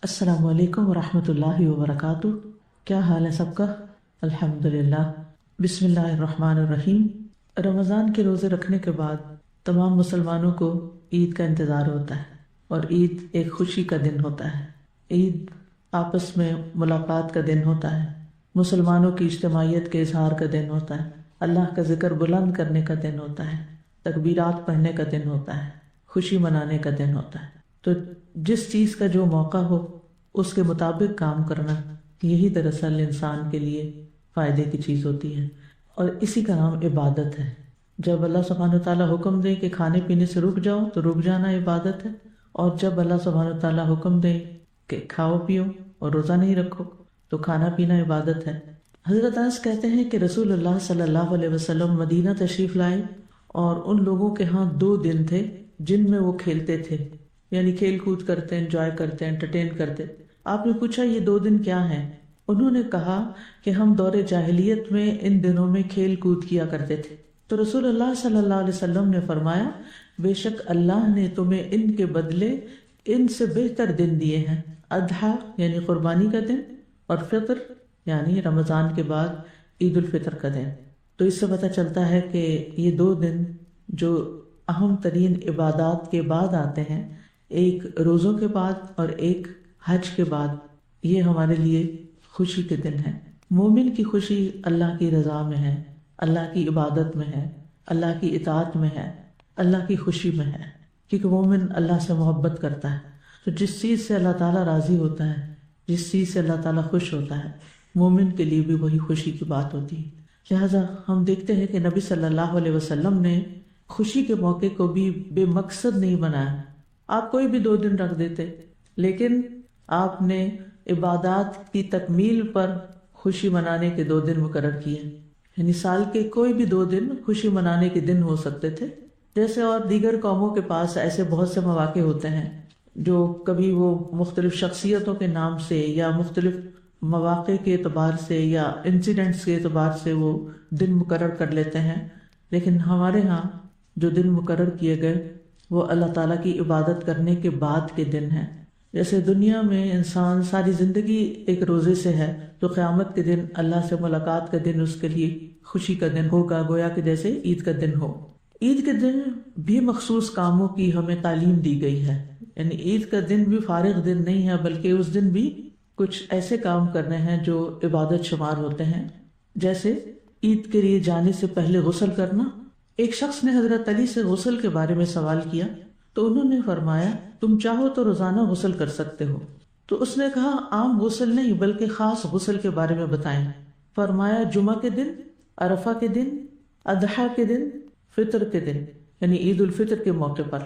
السلام علیکم ورحمۃ اللہ وبرکاتہ۔ کیا حال ہے سب کا؟ الحمدللہ۔ بسم اللہ الرحمن الرحیم۔ رمضان کے روزے رکھنے کے بعد تمام مسلمانوں کو عید کا انتظار ہوتا ہے، اور عید ایک خوشی کا دن ہوتا ہے۔ عید آپس میں ملاقات کا دن ہوتا ہے، مسلمانوں کی اجتماعیت کے اظہار کا دن ہوتا ہے، اللہ کا ذکر بلند کرنے کا دن ہوتا ہے، تکبیرات پڑھنے کا دن ہوتا ہے، خوشی منانے کا دن ہوتا ہے۔ تو جس چیز کا جو موقع ہو اس کے مطابق کام کرنا، یہی دراصل انسان کے لیے فائدے کی چیز ہوتی ہے، اور اسی کا نام عبادت ہے۔ جب اللہ سبحانہ وتعالیٰ حکم دے کہ کھانے پینے سے رک جاؤ تو رک جانا عبادت ہے، اور جب اللہ سبحانہ وتعالیٰ حکم دے کہ کھاؤ پیو اور روزہ نہیں رکھو تو کھانا پینا عبادت ہے۔ حضرت انس کہتے ہیں کہ رسول اللہ صلی اللہ علیہ وسلم مدینہ تشریف لائے، اور ان لوگوں کے ہاں 2 دن تھے جن میں وہ کھیلتے تھے، یعنی کھیل کود کرتے، انجوائے کرتے، انٹرٹین کرتے۔ آپ نے پوچھا یہ 2 دن کیا ہیں؟ انہوں نے کہا کہ ہم دور جاہلیت میں ان دنوں میں کھیل کود کیا کرتے تھے۔ تو رسول اللہ صلی اللہ علیہ وسلم نے فرمایا، بے شک اللہ نے تمہیں ان کے بدلے ان سے بہتر دن دیے ہیں، اضحیٰ یعنی قربانی کا دن، اور فطر یعنی رمضان کے بعد عید الفطر کا دن۔ تو اس سے پتہ چلتا ہے کہ یہ 2 دن جو اہم ترین عبادات کے بعد آتے ہیں، ایک روزوں کے بعد اور ایک حج کے بعد، یہ ہمارے لیے خوشی کے دن ہیں۔ مومن کی خوشی اللہ کی رضا میں ہے، اللہ کی عبادت میں ہے، اللہ کی اطاعت میں ہے، اللہ کی خوشی میں ہے، کیونکہ مومن اللہ سے محبت کرتا ہے۔ تو جس چیز سے اللہ تعالیٰ راضی ہوتا ہے، جس چیز سے اللہ تعالیٰ خوش ہوتا ہے، مومن کے لیے بھی وہی خوشی کی بات ہوتی ہے۔ لہٰذا ہم دیکھتے ہیں کہ نبی صلی اللہ علیہ وسلم نے خوشی کے موقع کو بھی بے مقصد نہیں بنایا۔ آپ کوئی بھی 2 دن رکھ دیتے، لیکن آپ نے عبادات کی تکمیل پر خوشی منانے کے 2 دن مقرر کیے، یعنی سال کے کوئی بھی 2 دن خوشی منانے کے دن ہو سکتے تھے۔ جیسے اور دیگر قوموں کے پاس ایسے بہت سے مواقع ہوتے ہیں جو کبھی وہ مختلف شخصیتوں کے نام سے یا مختلف مواقع کے اعتبار سے یا انسیڈنٹس کے اعتبار سے وہ دن مقرر کر لیتے ہیں، لیکن ہمارے ہاں جو دن مقرر کیے گئے وہ اللہ تعالیٰ کی عبادت کرنے کے بعد کے دن ہیں۔ جیسے دنیا میں انسان ساری زندگی ایک روزے سے ہے، تو قیامت کے دن اللہ سے ملاقات کا دن اس کے لیے خوشی کا دن ہوگا، گویا کہ جیسے عید کا دن ہو۔ عید کے دن بھی مخصوص کاموں کی ہمیں تعلیم دی گئی ہے، یعنی عید کا دن بھی فارغ دن نہیں ہے، بلکہ اس دن بھی کچھ ایسے کام کرنے ہیں جو عبادت شمار ہوتے ہیں۔ جیسے عید کے لیے جانے سے پہلے غسل کرنا۔ ایک شخص نے حضرت علی سے غسل کے بارے میں سوال کیا تو انہوں نے فرمایا، تم چاہو تو روزانہ غسل کر سکتے ہو۔ تو اس نے کہا، عام غسل نہیں بلکہ خاص غسل کے بارے میں بتائیں۔ فرمایا، جمعہ کے دن، عرفہ کے دن، اضحیٰ کے دن، فطر کے دن، یعنی عید الفطر کے موقع پر۔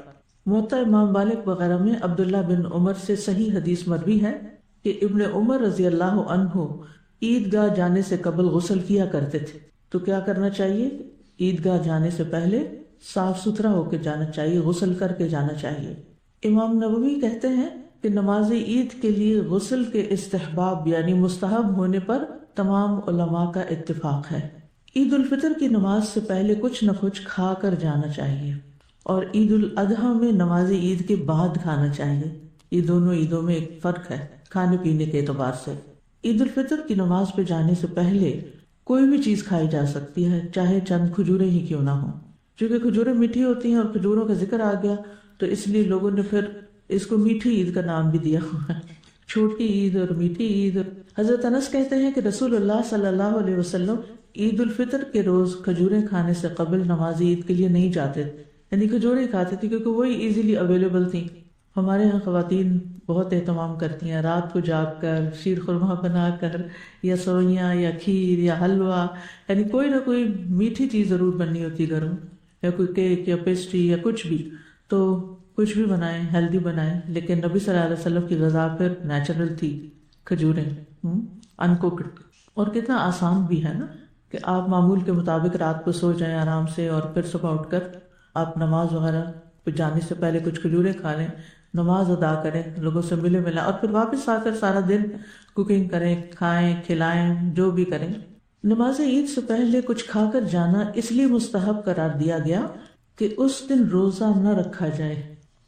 موطا امام مالک وغیرہ میں عبداللہ بن عمر سے صحیح حدیث مروی ہے کہ ابن عمر رضی اللہ عنہ عیدگاہ جانے سے قبل غسل کیا کرتے تھے۔ تو کیا کرنا چاہیے؟ عیدگاہ جانے سے پہلے صاف ستھرا ہو کے جانا چاہیے، غسل کر کے جانا چاہیے۔ امام نووی کہتے ہیں کہ نماز عید کے لیے غسل کے استحباب یعنی مستحب ہونے پر تمام علماء کا اتفاق ہے۔ عید الفطر کی نماز سے پہلے کچھ نہ کچھ کھا کر جانا چاہیے، اور عید الاضحیٰ میں نماز عید کے بعد کھانا چاہیے۔ یہ دونوں عیدوں میں ایک فرق ہے کھانے پینے کے اعتبار سے۔ عید الفطر کی نماز پہ جانے سے پہلے کوئی بھی چیز کھائی جا سکتی ہے، چاہے چند کھجوریں ہی کیوں نہ ہوں، کیونکہ کھجوریں میٹھی ہوتی ہیں اور کھجوروں کا ذکر آ گیا تو اس لیے لوگوں نے پھر اس کو میٹھی عید کا نام بھی دیا ہوا ہے، چھوٹی عید اور میٹھی عید۔ حضرت انس کہتے ہیں کہ رسول اللہ صلی اللہ علیہ وسلم عید الفطر کے روز کھجوریں کھانے سے قبل نماز عید کے لیے نہیں جاتے، یعنی کھجوریں کھاتے تھے کیونکہ وہی ایزیلی اویلیبل تھیں۔ ہمارے ہاں خواتین بہت اہتمام کرتی ہیں، رات کو جاگ کر شیر خورما بنا کر یا سوئیاں یا کھیر یا حلوہ، یعنی کوئی نہ کوئی میٹھی چیز ضرور بننی ہوتی گھروں، یا کوئی کیک یا پیسٹری یا کچھ بھی۔ تو کچھ بھی بنائیں، ہیلدی بنائیں، لیکن نبی صلی اللہ علیہ وسلم کی غذا پھر نیچرل تھی، کھجوریں انکوکڈ، اور کتنا آسان بھی ہے نا کہ آپ معمول کے مطابق رات کو سو جائیں آرام سے، اور پھر صبح اٹھ کر آپ نماز وغیرہ پہ جانے سے پہلے کچھ کھجوریں کھا لیں، نماز ادا کریں، لوگوں سے ملے ملا، اور پھر واپس آ کر سارا دن کوکنگ کریں، کھائیں، کھلائیں، جو بھی کریں۔ نماز عید سے پہلے کچھ کھا کر جانا اس لیے مستحب قرار دیا گیا کہ اس دن روزہ نہ رکھا جائے،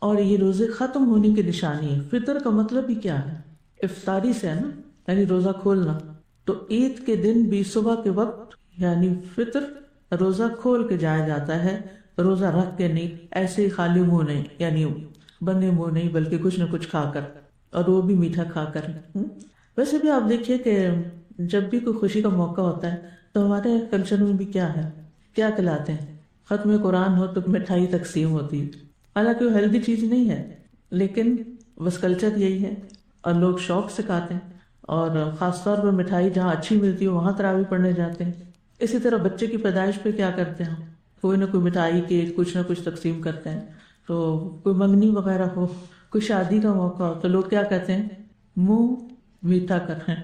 اور یہ روزے ختم ہونے کی نشانی ہے۔ فطر کا مطلب ہی کیا ہے؟ افطاری سے ہے نا، یعنی روزہ کھولنا. تو عید کے دن بھی صبح کے وقت یعنی فطر روزہ کھول کے جایا جاتا ہے، روزہ رکھ کے نہیں، ایسے ہی خالی منہ نہیں، یعنی بندے منہ نہیں، بلکہ کچھ نہ کچھ کھا کر، اور وہ بھی میٹھا کھا کر. ویسے بھی آپ دیکھیے کہ جب بھی کوئی خوشی کا موقع ہوتا ہے تو ہمارے کلچر میں بھی کیا ہے، کیا کھلاتے ہیں؟ ختم قرآن ہو تو مٹھائی تقسیم ہوتی ہے. حالانکہ وہ ہیلدی چیز نہیں ہے، لیکن بس کلچر یہی ہے اور لوگ شوق سے کھاتے ہیں. اور خاص طور پر مٹھائی جہاں اچھی ملتی ہے وہاں تراویح پڑھنے جاتے ہیں. اسی طرح بچے کی پیدائش پہ کیا کرتے ہیں، کوئی نہ کوئی مٹھائی کے کچھ نہ کچھ تقسیم کرتے ہیں. تو کوئی منگنی وغیرہ ہو، کوئی شادی کا موقع ہو تو لوگ کیا کہتے ہیں، منہ میٹھا کریں.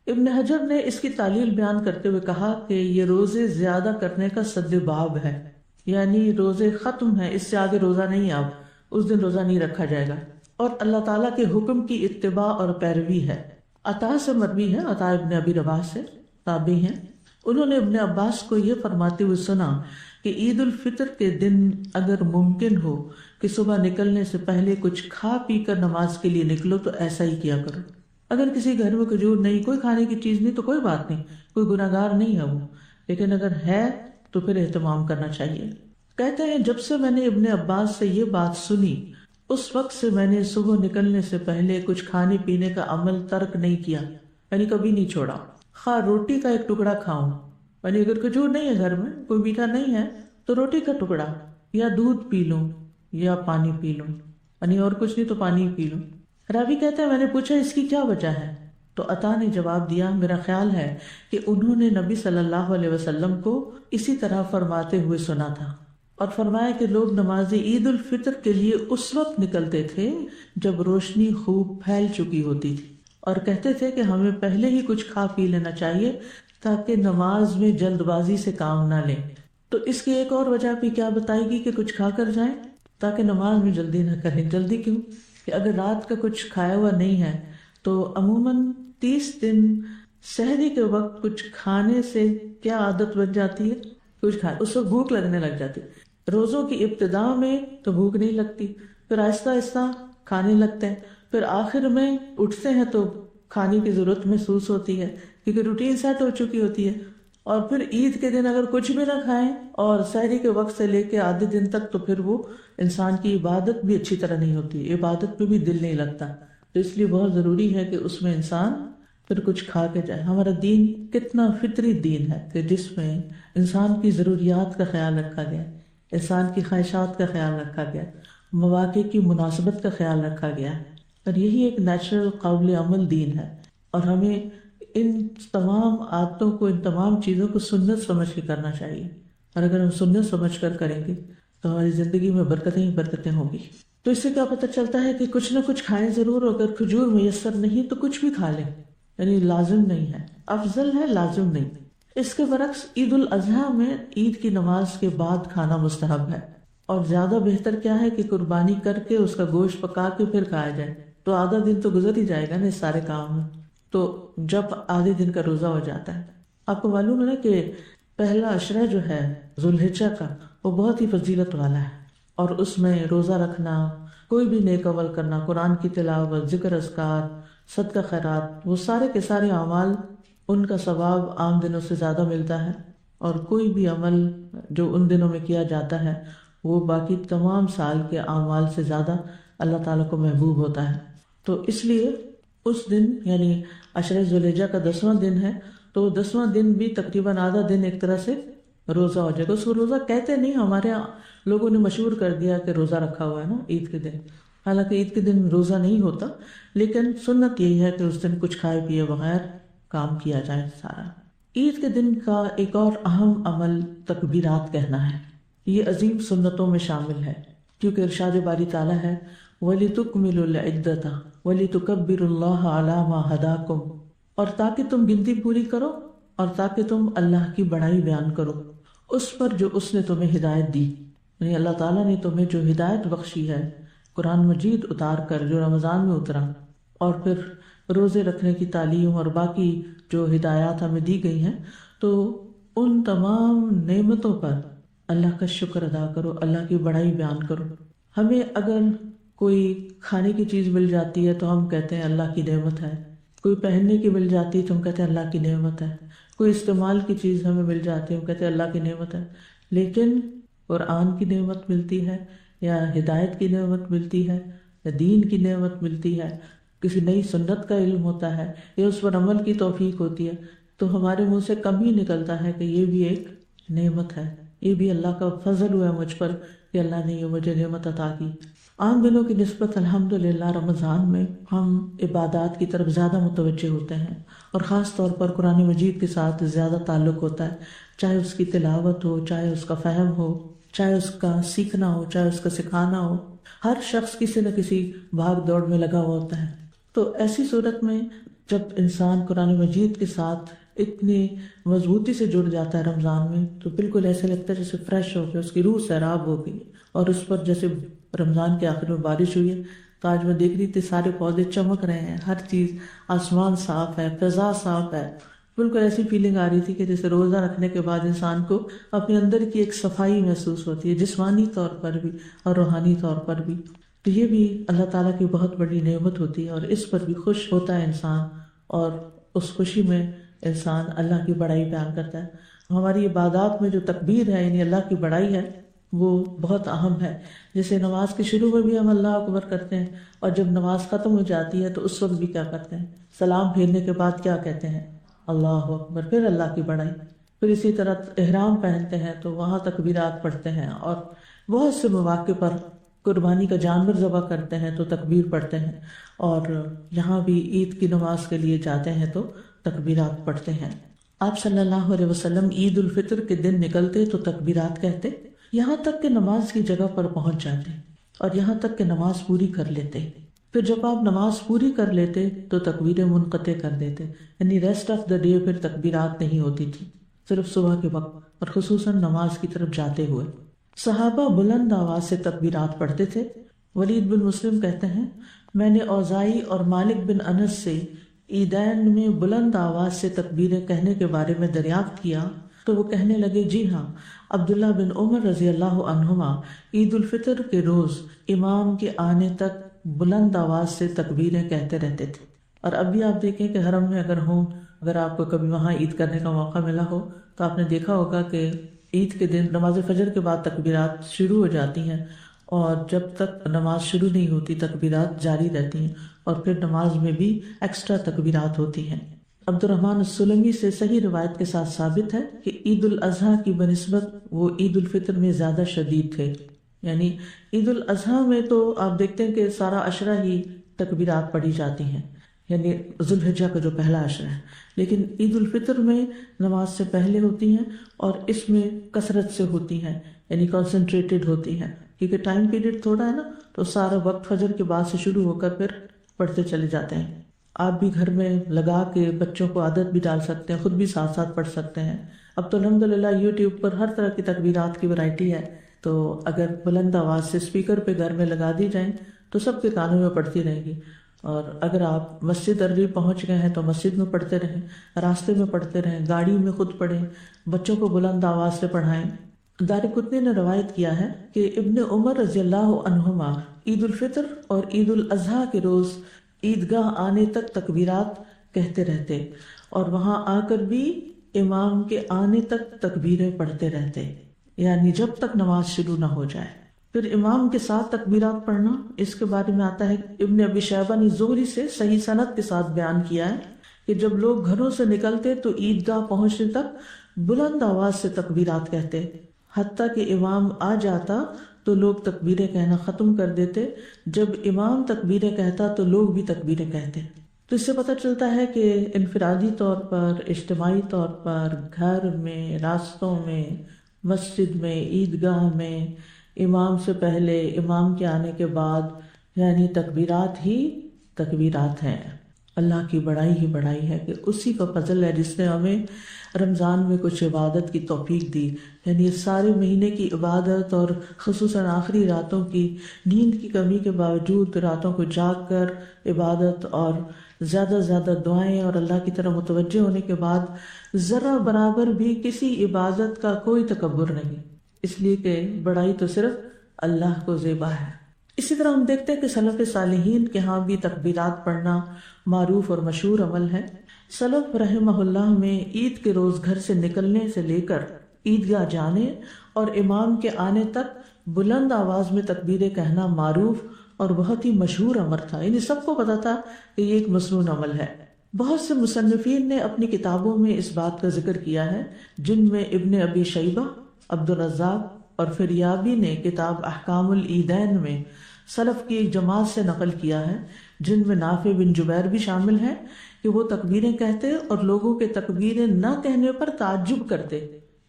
ابن حجر نے اس کی تعلیل بیان کرتے ہوئے کہا کہ یہ روزے زیادہ کرنے کا سد باب ہے، یعنی روزے ختم ہیں، اس سے آگے روزہ نہیں، اب اس دن روزہ نہیں رکھا جائے گا. اور اللہ تعالیٰ کے حکم کی اتباع اور پیروی ہے. عطا سے مروی ہے، عطا ابن ابی رباح سے تابعی ہیں، انہوں نے ابن عباس کو یہ فرماتے ہوئے سنا کہ عید الفطر کے دن اگر ممکن ہو کہ صبح نکلنے سے پہلے کچھ کھا پی کر نماز کے لیے نکلو تو ایسا ہی کیا کرو. اگر کسی گھر میں کھجور نہیں، کوئی کھانے کی چیز نہیں تو کوئی بات نہیں، کوئی گناہگار نہیں ہے وہ، لیکن اگر ہے تو پھر اہتمام کرنا چاہیے. کہتے ہیں جب سے میں نے ابن عباس سے یہ بات سنی اس وقت سے میں نے صبح نکلنے سے پہلے کچھ کھانے پینے کا عمل ترک نہیں کیا، یعنی کبھی نہیں چھوڑا. خواہ روٹی کا ایک ٹکڑا کھاؤں، یعنی اگر کھجور نہیں ہے گھر میں، کوئی میٹھا نہیں ہے تو روٹی کا ٹکڑا، یا دودھ پی لوں یا پانی پی لوں، یعنی اور کچھ نہیں تو پانی پی لوں. راوی کہتے ہیں میں نے پوچھا اس کی کیا وجہ ہے تو عطا نے جواب دیا میرا خیال ہے کہ انہوں نے نبی صلی اللہ علیہ وسلم کو اسی طرح فرماتے ہوئے سنا تھا، اور فرمایا کہ لوگ نماز عید الفطر کے لیے اس وقت نکلتے تھے جب روشنی خوب پھیل چکی ہوتی تھی، اور کہتے تھے کہ ہمیں پہلے ہی کچھ کھا پی لینا چاہیے تاکہ نماز میں جلد بازی سے کام نہ لیں. تو اس کی ایک اور وجہ بھی کیا بتائے گی کہ کچھ کھا کر جائیں تاکہ نماز میں جلدی نہ کریں. جلدی کیوں کہ اگر رات کا کچھ کھایا ہوا نہیں ہے تو عموماً 30 دن سحری کے وقت کچھ کھانے سے کیا عادت بن جاتی ہے، کچھ کھائے اس وقت بھوک لگنے لگ جاتی. روزوں کی ابتدا میں تو بھوک نہیں لگتی، پھر آہستہ آہستہ کھانے لگتے ہیں، پھر آخر میں اٹھتے ہیں تو کھانے کی ضرورت محسوس ہوتی ہے کیونکہ روٹین سیٹ ہو چکی ہوتی ہے. اور پھر عید کے دن اگر کچھ بھی نہ کھائیں اور سحری کے وقت سے لے کے آدھے دن تک تو پھر وہ انسان کی عبادت بھی اچھی طرح نہیں ہوتی، عبادت پہ بھی دل نہیں لگتا. تو اس لیے بہت ضروری ہے کہ اس میں انسان پھر کچھ کھا کے جائے. ہمارا دین کتنا فطری دین ہے کہ جس میں انسان کی ضروریات کا خیال رکھا گیا، انسان کی خواہشات کا خیال رکھا گیا، مواقع کی مناسبت کا خیال رکھا گیا، اور یہی ایک نیچرل قابل عمل دین ہے. اور ہمیں ان تمام عادتوں کو، ان تمام چیزوں کو سنت سمجھ کے کرنا چاہیے، اور اگر ہم سنت سمجھ کر کریں گے تو ہماری زندگی میں برکتیں ہی برکتیں ہوں گی. تو اس سے کیا پتہ چلتا ہے کہ کچھ نہ کچھ کھائیں ضرور، اگر کھجور میسر نہیں تو کچھ بھی کھا لیں، یعنی لازم نہیں ہے، افضل ہے لازم نہیں. اس کے برعکس عید الاضحیٰ میں عید کی نماز کے بعد کھانا مستحب ہے، اور زیادہ بہتر کیا ہے کہ قربانی کر کے اس کا گوشت پکا کے پھر کھایا جائے. تو آدھا دن تو گزر ہی جائے گا نا اس سارے کام میں، تو جب آدھے دن کا روزہ ہو جاتا ہے. آپ کو معلوم ہے نا کہ پہلا عشرہ جو ہے ذوالحجہ کا وہ بہت ہی فضیلت والا ہے، اور اس میں روزہ رکھنا، کوئی بھی نیک عمل کرنا، قرآن کی تلاوت، ذکر اذکار، صدقہ خیرات، وہ سارے کے سارے اعمال ان کا ثواب عام دنوں سے زیادہ ملتا ہے. اور کوئی بھی عمل جو ان دنوں میں کیا جاتا ہے وہ باقی تمام سال کے اعمال سے زیادہ اللہ تعالیٰ کو محبوب ہوتا ہے. تو اس لیے اس دن یعنی عشرہ ذوالحجہ کا 10واں دن ہے تو 10واں دن بھی تقریباً آدھا دن ایک طرح سے روزہ ہو جائے گا. اس کو روزہ کہتے نہیں، ہمارے لوگوں نے مشہور کر دیا کہ روزہ رکھا ہوا ہے نا عید کے دن. حالانکہ عید کے دن روزہ نہیں ہوتا، لیکن سنت یہی ہے کہ اس دن کچھ کھائے پیے بغیر کام کیا جائے سارا. عید کے دن کا ایک اور اہم عمل تکبیرات کہنا ہے. یہ عظیم سنتوں میں شامل ہے کیونکہ ارشاد باری تعالیٰ ہے وَلِتُكْمِلُوا الْعِدَّةَ وَلِتُكَبِّرُوا اللَّهَ عَلَى مَا هَدَاكُمْ، اور تاکہ تم گنتی پوری کرو اور تاکہ تم اللہ کی بڑائی بیان کرو اس پر جو اس نے تمہیں ہدایت دی. یعنی اللہ تعالیٰ نے تمہیں جو ہدایت بخشی ہے قرآن مجید اتار کر جو رمضان میں اترا، اور پھر روزے رکھنے کی تعلیم اور باقی جو ہدایات ہمیں دی گئی ہیں، تو ان تمام نعمتوں پر اللہ کا شکر ادا کرو، اللہ کی بڑائی بیان کرو. ہمیں اگر کوئی کھانے کی چیز مل جاتی ہے تو ہم کہتے ہیں اللہ کی نعمت ہے، کوئی پہننے کی مل جاتی ہے تو ہم کہتے ہیں اللہ کی نعمت ہے، کوئی استعمال کی چیز ہمیں مل جاتی ہے ہم کہتے ہیں اللہ کی نعمت ہے. لیکن قرآن کی نعمت ملتی ہے، یا ہدایت کی نعمت ملتی ہے، یا دین کی نعمت ملتی ہے، کسی نئی سنت کا علم ہوتا ہے، یا اس پر عمل کی توفیق ہوتی ہے، تو ہمارے منہ سے کم ہی نکلتا ہے کہ یہ بھی ایک نعمت ہے، یہ بھی اللہ کا فضل ہوا ہے مجھ پر کہ اللہ نے یہ مجھے نعمت عطا کی. عام دنوں کی نسبت الحمدللہ رمضان میں ہم عبادات کی طرف زیادہ متوجہ ہوتے ہیں، اور خاص طور پر قرآن مجید کے ساتھ زیادہ تعلق ہوتا ہے، چاہے اس کی تلاوت ہو، چاہے اس کا فہم ہو، چاہے اس کا سیکھنا ہو، چاہے اس کا سکھانا ہو. ہر شخص کسی نہ کسی بھاگ دوڑ میں لگا ہوا ہوتا ہے. تو ایسی صورت میں جب انسان قرآن مجید کے ساتھ اتنی مضبوطی سے جڑ جاتا ہے رمضان میں، تو بالکل ایسے لگتا ہے جیسے فریش ہو گیا، اس کی روح سیراب ہو گئی، اور اس پر جیسے رمضان کے آخر میں بارش ہوئی ہے تو آج میں دیکھ رہی تھی سارے پودے چمک رہے ہیں، ہر چیز، آسمان صاف ہے، فضا صاف ہے. بالکل ایسی فیلنگ آ رہی تھی کہ جیسے روزہ رکھنے کے بعد انسان کو اپنے اندر کی ایک صفائی محسوس ہوتی ہے، جسمانی طور پر بھی اور روحانی طور پر بھی. تو یہ بھی اللہ تعالیٰ کی بہت بڑی نعمت ہوتی ہے، اور اس پر بھی خوش ہوتا ہے انسان، اور اس خوشی میں انسان اللہ کی بڑائی بیان کرتا ہے. ہماری عبادات میں جو تکبیر ہے، یعنی اللہ کی بڑائی ہے، وہ بہت اہم ہے. جیسے نماز کے شروع میں بھی ہم اللہ اکبر کرتے ہیں، اور جب نماز ختم ہو جاتی ہے تو اس وقت بھی کیا کرتے ہیں؟ سلام پھیرنے کے بعد کیا کہتے ہیں؟ اللہ اکبر، پھر اللہ کی بڑائی. پھر اسی طرح احرام پہنتے ہیں تو وہاں تکبیرات پڑھتے ہیں، اور بہت سے مواقع پر قربانی کا جانور ذبح کرتے ہیں تو تکبیر پڑھتے ہیں، اور یہاں بھی عید کی نماز کے لیے جاتے ہیں تو تکبیرات پڑھتے ہیں. آپ صلی اللہ علیہ وسلم عید الفطر کے دن نکلتے تو تکبیرات کہتے، یہاں تک کہ نماز کی جگہ پر پہنچ جاتے، اور یہاں تک کہ نماز پوری کر لیتے. پھر جب آپ نماز پوری کر لیتے تو تکبیریں منقطع کر دیتے، یعنی ریسٹ آف دا ڈے پھر تکبیرات نہیں ہوتی تھی، صرف صبح کے وقت اور خصوصاً نماز کی طرف جاتے ہوئے. صحابہ بلند آواز سے تکبیرات پڑھتے تھے. ولید بن مسلم کہتے ہیں، میں نے اوزاعی اور مالک بن انس سے عیدین میں بلند آواز سے تکبیریں کہنے کے بارے میں دریافت کیا تو وہ کہنے لگے، جی ہاں، عبداللہ بن عمر رضی اللہ عنہما عید الفطر کے روز امام کے آنے تک بلند آواز سے تکبیریں کہتے رہتے تھے. اور اب بھی آپ دیکھیں کہ حرم میں اگر آپ کو کبھی وہاں عید کرنے کا موقع ملا ہو تو آپ نے دیکھا ہوگا کہ عید کے دن نماز فجر کے بعد تکبیرات شروع ہو جاتی ہیں، اور جب تک نماز شروع نہیں ہوتی تکبیرات جاری رہتی ہیں، اور پھر نماز میں بھی ایکسٹرا تکبیرات ہوتی ہیں. عبد الرحمن السلمی سے صحیح روایت کے ساتھ ثابت ہے کہ عید الاضحیٰ کی بنسبت وہ عید الفطر میں زیادہ شدید تھے. یعنی عید الاضحیٰ میں تو آپ دیکھتے ہیں کہ سارا عشرہ ہی تکبیرات پڑھی جاتی ہیں، یعنی ذوالحجہ کا جو پہلا عشرہ ہے، لیکن عید الفطر میں نماز سے پہلے ہوتی ہیں، اور اس میں کثرت سے ہوتی ہیں، یعنی کنسنٹریٹڈ ہوتی ہیں، کیونکہ ٹائم پیریڈ تھوڑا ہے نا، تو سارا وقت فجر کے بعد سے شروع ہو کر پھر پڑھتے چلے جاتے ہیں. آپ بھی گھر میں لگا کے بچوں کو عادت بھی ڈال سکتے ہیں، خود بھی ساتھ ساتھ پڑھ سکتے ہیں. اب تو الحمدللہ یوٹیوب پر ہر طرح کی تکبیرات کی ورائٹی ہے، تو اگر بلند آواز سے اسپیکر پہ گھر میں لگا دی جائیں تو سب کے کانوں میں پڑتی رہیں گی. اور اگر آپ مسجد قریب پہنچ گئے ہیں تو مسجد میں پڑھتے رہیں، راستے میں پڑھتے رہیں، گاڑی میں خود پڑھیں، بچوں کو بلند آواز سے پڑھائیں. دارقطنی نے روایت کیا ہے کہ ابن عمر رضی اللہ عنہما عید الفطر اور عید الاضحیٰ کے روز عیدگاہ آنے تک تکبیرات کہتے رہتے، اور وہاں آ کر بھی امام کے آنے تک تکبیریں پڑھتے رہتے، یعنی جب تک نماز شروع نہ ہو جائے. پھر امام کے ساتھ تکبیرات پڑھنا، اس کے بارے میں آتا ہے ابن ابی شیبہ نے زہری سے صحیح سند کے ساتھ بیان کیا ہے کہ جب لوگ گھروں سے نکلتے تو عیدگاہ پہنچنے تک بلند آواز سے تکبیرات کہتے، حتیٰ کہ امام آ جاتا تو لوگ تکبیریں کہنا ختم کر دیتے. جب امام تکبیریں کہتا تو لوگ بھی تکبیریں کہتے. تو اس سے پتہ چلتا ہے کہ انفرادی طور پر، اجتماعی طور پر، گھر میں، راستوں میں، مسجد میں، عیدگاہ میں، امام سے پہلے، امام کے آنے کے بعد، یعنی تکبیرات ہی تکبیرات ہیں. اللہ کی بڑائی ہی بڑائی ہے کہ اسی کا فضل ہے جس نے ہمیں رمضان میں کچھ عبادت کی توفیق دی. یعنی سارے مہینے کی عبادت، اور خصوصاً آخری راتوں کی نیند کی کمی کے باوجود راتوں کو جاگ کر عبادت اور زیادہ زیادہ دعائیں اور اللہ کی طرف متوجہ ہونے کے بعد ذرا برابر بھی کسی عبادت کا کوئی تکبر نہیں، اس لیے کہ بڑائی تو صرف اللہ کو زیبا ہے. اسی طرح ہم دیکھتے ہیں کہ سلف صالحین کے ہاں بھی تکبیرات پڑھنا معروف اور مشہور عمل ہے۔ سلف رحمہ اللہ میں عید کے روز گھر سے نکلنے سے لے کر عیدگاہ جانے اور امام کے آنے تک بلند آواز میں تکبیریں کہنا معروف اور بہت ہی مشہور امر تھا، یعنی سب کو پتا تھا کہ یہ ایک مسنون عمل ہے۔ بہت سے مصنفین نے اپنی کتابوں میں اس بات کا ذکر کیا ہے، جن میں ابن ابی شیبہ، عبد الرزاق اور فریابی نے کتاب احکام العیدین میں سلف کی ایک جماعت سے نقل کیا ہے، جن میں نافع بن جبیر بھی شامل ہیں، کہ وہ تکبیریں کہتے اور لوگوں کے تکبیریں نہ کہنے پر تعجب کرتے،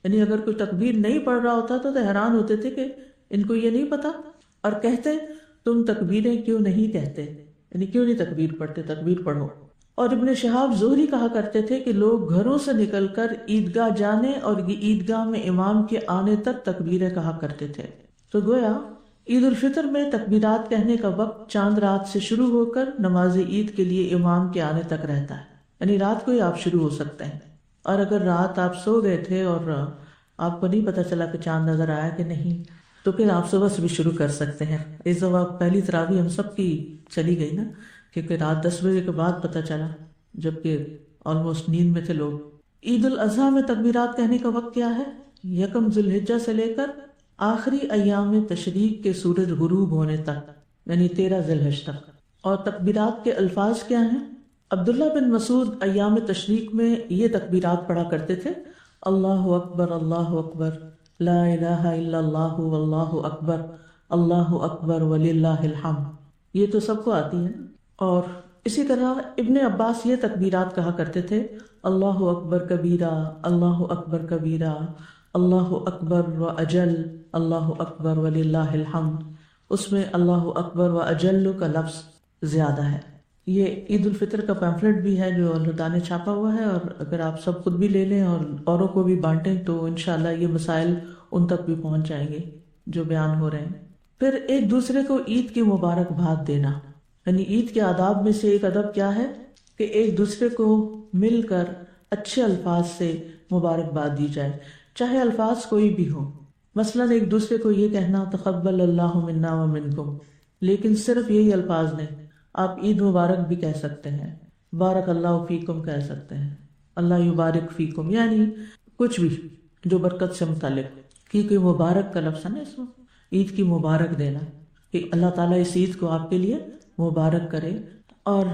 یعنی اگر کوئی تکبیر نہیں پڑھ رہا ہوتا تو حیران ہوتے تھے کہ ان کو یہ نہیں پتا، اور کہتے تم تکبیریں کیوں نہیں کہتے، یعنی کیوں نہیں تکبیر پڑھتے، تکبیر پڑھو۔ اور ابن شہاب زہری کہا کرتے تھے کہ لوگ گھروں سے نکل کر عیدگاہ جانے اور عیدگاہ میں امام کے آنے تک تکبیریں کہا کرتے تھے۔ تو گویا عید الفطر میں تکبیرات کہنے کا وقت چاند رات سے شروع ہو کر نماز عید کے لیے امام کے آنے تک رہتا ہے، یعنی رات کو ہی آپ شروع ہو سکتے ہیں۔ اور اگر رات آپ سو گئے تھے اور آپ کو نہیں پتا چلا کہ چاند نظر آیا کہ نہیں، تو پھر آپ صبح سے بھی شروع کر سکتے ہیں۔ اس دفعہ پہلی تراویح ہم سب کی چلی گئی نا، کیونکہ رات 10 بجے کے بعد پتہ چلا، جبکہ آلموسٹ نیند میں تھے لوگ۔ عید الاضحیٰ میں تکبیرات کہنے کا وقت کیا ہے؟ 1 ذی الحجہ سے لے کر آخری ایام تشریق کے سورج غروب ہونے تک، یعنی 13 ذی الحجہ تک۔ اور تکبیرات کے الفاظ کیا ہیں؟ عبداللہ بن مسعود ایام تشریق میں یہ تکبیرات پڑھا کرتے تھے: اللہ اکبر، لا الہ الا اللہ واللہ اکبر، اللہ اکبر وللہ الحمد۔ یہ تو سب کو آتی ہے۔ اور اسی طرح ابن عباس یہ تکبیرات کہا کرتے تھے: اللہ اکبر کبیرہ، اللہ اکبر کبیرہ، اللہ اکبر و اجل، اللہ اکبر وللہ الحمد۔ اس میں اللہ اکبر و اجل کا لفظ زیادہ ہے۔ یہ عید الفطر کا پیمفلٹ بھی ہے جو اللہ تعالیٰ نے چھاپا ہوا ہے، اور اگر آپ سب خود بھی لے لیں اور اوروں کو بھی بانٹیں تو انشاءاللہ یہ مسائل ان تک بھی پہنچ جائیں گے جو بیان ہو رہے ہیں۔ پھر ایک دوسرے کو عید کی مبارکباد دینا، یعنی عید کے آداب میں سے ایک ادب کیا ہے کہ ایک دوسرے کو مل کر اچھے الفاظ سے مبارکباد دی جائے، چاہے الفاظ کوئی بھی ہو۔ مثلا ایک دوسرے کو یہ کہنا تقبل اللہ منا و منکم، لیکن صرف یہی الفاظ نہیں، آپ عید مبارک بھی کہہ سکتے ہیں، بارک اللہ فیکم کہہ سکتے ہیں، اللہ یبارک فیکم، یعنی کچھ بھی جو برکت سے متعلق، کیونکہ مبارک کا لفظ ہے نا اس میں، عید کی مبارک دینا کہ اللہ تعالیٰ اس عید کو آپ کے لیے مبارک کرے۔ اور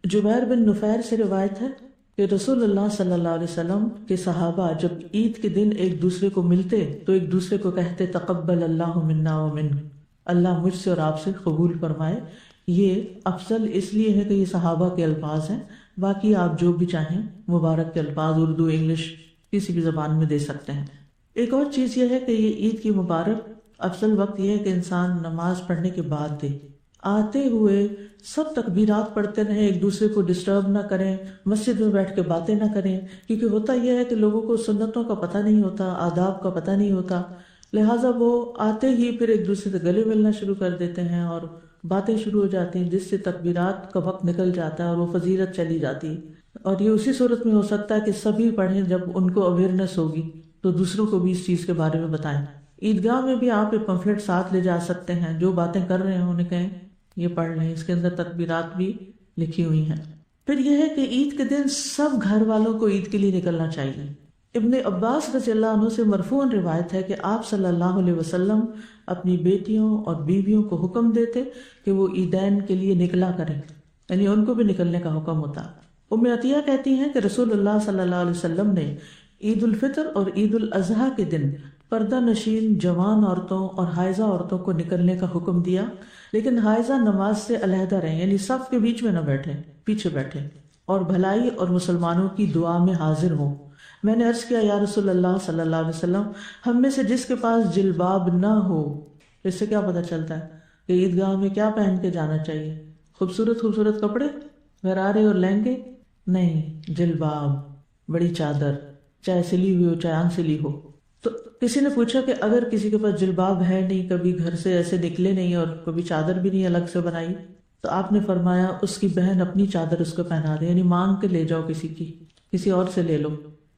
جبیر بن نفیر سے روایت ہے کہ رسول اللہ صلی اللہ علیہ وسلم کے صحابہ جب عید کے دن ایک دوسرے کو ملتے تو ایک دوسرے کو کہتے تقبل اللہ منا و منک، اللہ مجھ سے اور آپ سے قبول فرمائے۔ یہ افضل اس لیے ہے کہ یہ صحابہ کے الفاظ ہیں، باقی آپ جو بھی چاہیں مبارک کے الفاظ اردو انگلش کسی بھی زبان میں دے سکتے ہیں۔ ایک اور چیز یہ ہے کہ یہ عید کی مبارک افضل وقت یہ ہے کہ انسان نماز پڑھنے کے بعد دے، آتے ہوئے سب تکبیرات پڑھتے رہیں، ایک دوسرے کو ڈسٹرب نہ کریں، مسجد میں بیٹھ کے باتیں نہ کریں، کیونکہ ہوتا یہ ہے کہ لوگوں کو سنتوں کا پتہ نہیں ہوتا، آداب کا پتہ نہیں ہوتا، لہٰذا وہ آتے ہی پھر ایک دوسرے سے گلے ملنا شروع کر دیتے ہیں اور باتیں شروع ہو جاتی ہیں، جس سے تکبیرات کا وقت نکل جاتا ہے اور وہ فضیلت چلی جاتی ہے۔ اور یہ اسی صورت میں ہو سکتا ہے کہ سبھی پڑھیں جب ان کو اویئرنیس ہوگی تو دوسروں کو بھی اس چیز کے بارے میں بتائیں۔ عیدگاہ میں بھی آپ ایک پمفلٹ ساتھ لے جا سکتے ہیں، جو باتیں کر رہے ہیں انہیں کہیں یہ پڑھ لیں، اس کے اندر تکبیرات بھی لکھی ہوئی ہیں۔ پھر یہ ہے کہ عید کے دن سب گھر والوں کو عید کے لیے نکلنا چاہیے۔ ابن عباس رضی اللہ عنہ سے مرفوعاً روایت ہے کہ آپ صلی اللہ علیہ وسلم اپنی بیٹیوں اور بیویوں کو حکم دیتے کہ وہ عیدین کے لیے نکلا کریں، یعنی ان کو بھی نکلنے کا حکم ہوتا۔ ام عطیہ کہتی ہیں کہ رسول اللہ صلی اللہ علیہ وسلم نے عید الفطر اور عید الاضحیٰ کے دن پردہ نشین جوان عورتوں اور حائضہ عورتوں کو نکلنے کا حکم دیا، لیکن حائضہ نماز سے علیحدہ رہیں، یعنی صف کے بیچ میں نہ بیٹھیں، پیچھے بیٹھیں، اور بھلائی اور مسلمانوں کی دعا میں حاضر ہوں۔ میں نے عرض کیا یا رسول اللہ صلی اللہ علیہ وسلم، ہم میں سے جس کے پاس جلباب نہ ہو، اس سے کیا پتہ چلتا ہے کہ عیدگاہ میں کیا پہن کے جانا چاہیے؟ خوبصورت خوبصورت کپڑے، غرارے اور لہنگے نہیں، جلباب، بڑی چادر، چاہے سلی ہوئی ہو چاہے ان سلی ہو۔ تو کسی نے پوچھا کہ اگر کسی کے پاس جلباب ہے نہیں، کبھی گھر سے ایسے نکلے نہیں اور کبھی چادر بھی نہیں الگ سے بنائی، تو آپ نے فرمایا اس کی بہن اپنی چادر اس کو پہنا دے، یعنی مانگ کے لے جاؤ، کسی اور سے لے لو۔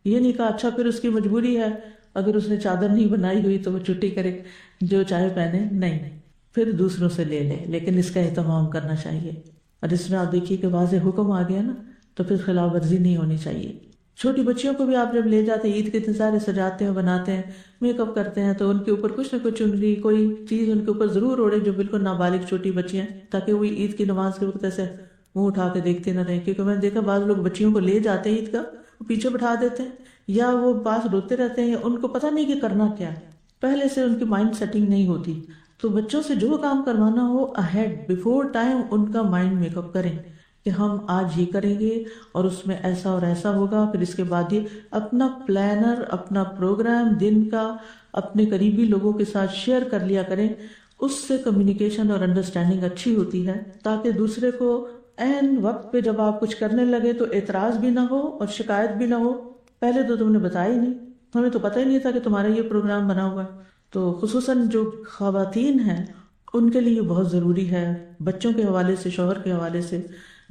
یہ نہیں کہا اچھا پھر اس کی مجبوری ہے، اگر اس نے چادر نہیں بنائی ہوئی تو وہ چھٹی کرے، جو چاہے پہنے، نہیں، پھر دوسروں سے لے لیں، لیکن اس کا اہتمام کرنا چاہیے۔ اور اس میں آپ دیکھیے کہ واضح حکم آ گیا نا، تو پھر خلاف ورزی نہیں ہونی چاہیے۔ چھوٹی بچیوں کو بھی آپ جب لے جاتے ہیں، عید کے دن سارے سجاتے ہیں، بناتے ہیں، میک اپ کرتے ہیں، تو ان کے اوپر کچھ نہ کچھ چنری کوئی چیز ان کے اوپر ضرور اوڑے جو بالکل نابالغ چھوٹی بچیاں، تاکہ وہ عید کی نماز کے وقت ایسے منہ اٹھا کے دیکھتے نہ رہیں۔ کیونکہ میں نے دیکھا بعض لوگ بچیوں کو لے جاتے ہیں عید کا، وہ پیچھے بٹھا دیتے ہیں، یا وہ پاس روتے رہتے ہیں، یا ان کو پتہ نہیں کہ کرنا کیا ہے، پہلے سے ان کی مائنڈ سیٹنگ نہیں ہوتی۔ تو بچوں سے جو کام کروانا ہو اہیڈ بیفور ٹائم ان کا مائنڈ میک اپ کریں کہ ہم آج یہ کریں گے اور اس میں ایسا اور ایسا ہوگا، پھر اس کے بعد یہ اپنا پلانر، اپنا پروگرام دن کا اپنے قریبی لوگوں کے ساتھ شیئر کر لیا کریں۔ اس سے کمیونیکیشن اور انڈرسٹینڈنگ اچھی ہوتی ہے، تاکہ دوسرے کو عین وقت پہ جب آپ کچھ کرنے لگے تو اعتراض بھی نہ ہو اور شکایت بھی نہ ہو، پہلے تو تم نے بتایا ہی نہیں، ہمیں تو پتہ ہی نہیں تھا کہ تمہارا یہ پروگرام بنا ہوا ہے۔ تو خصوصاً جو خواتین ہیں ان کے لیے یہ بہت ضروری ہے، بچوں کے حوالے سے، شوہر کے حوالے سے،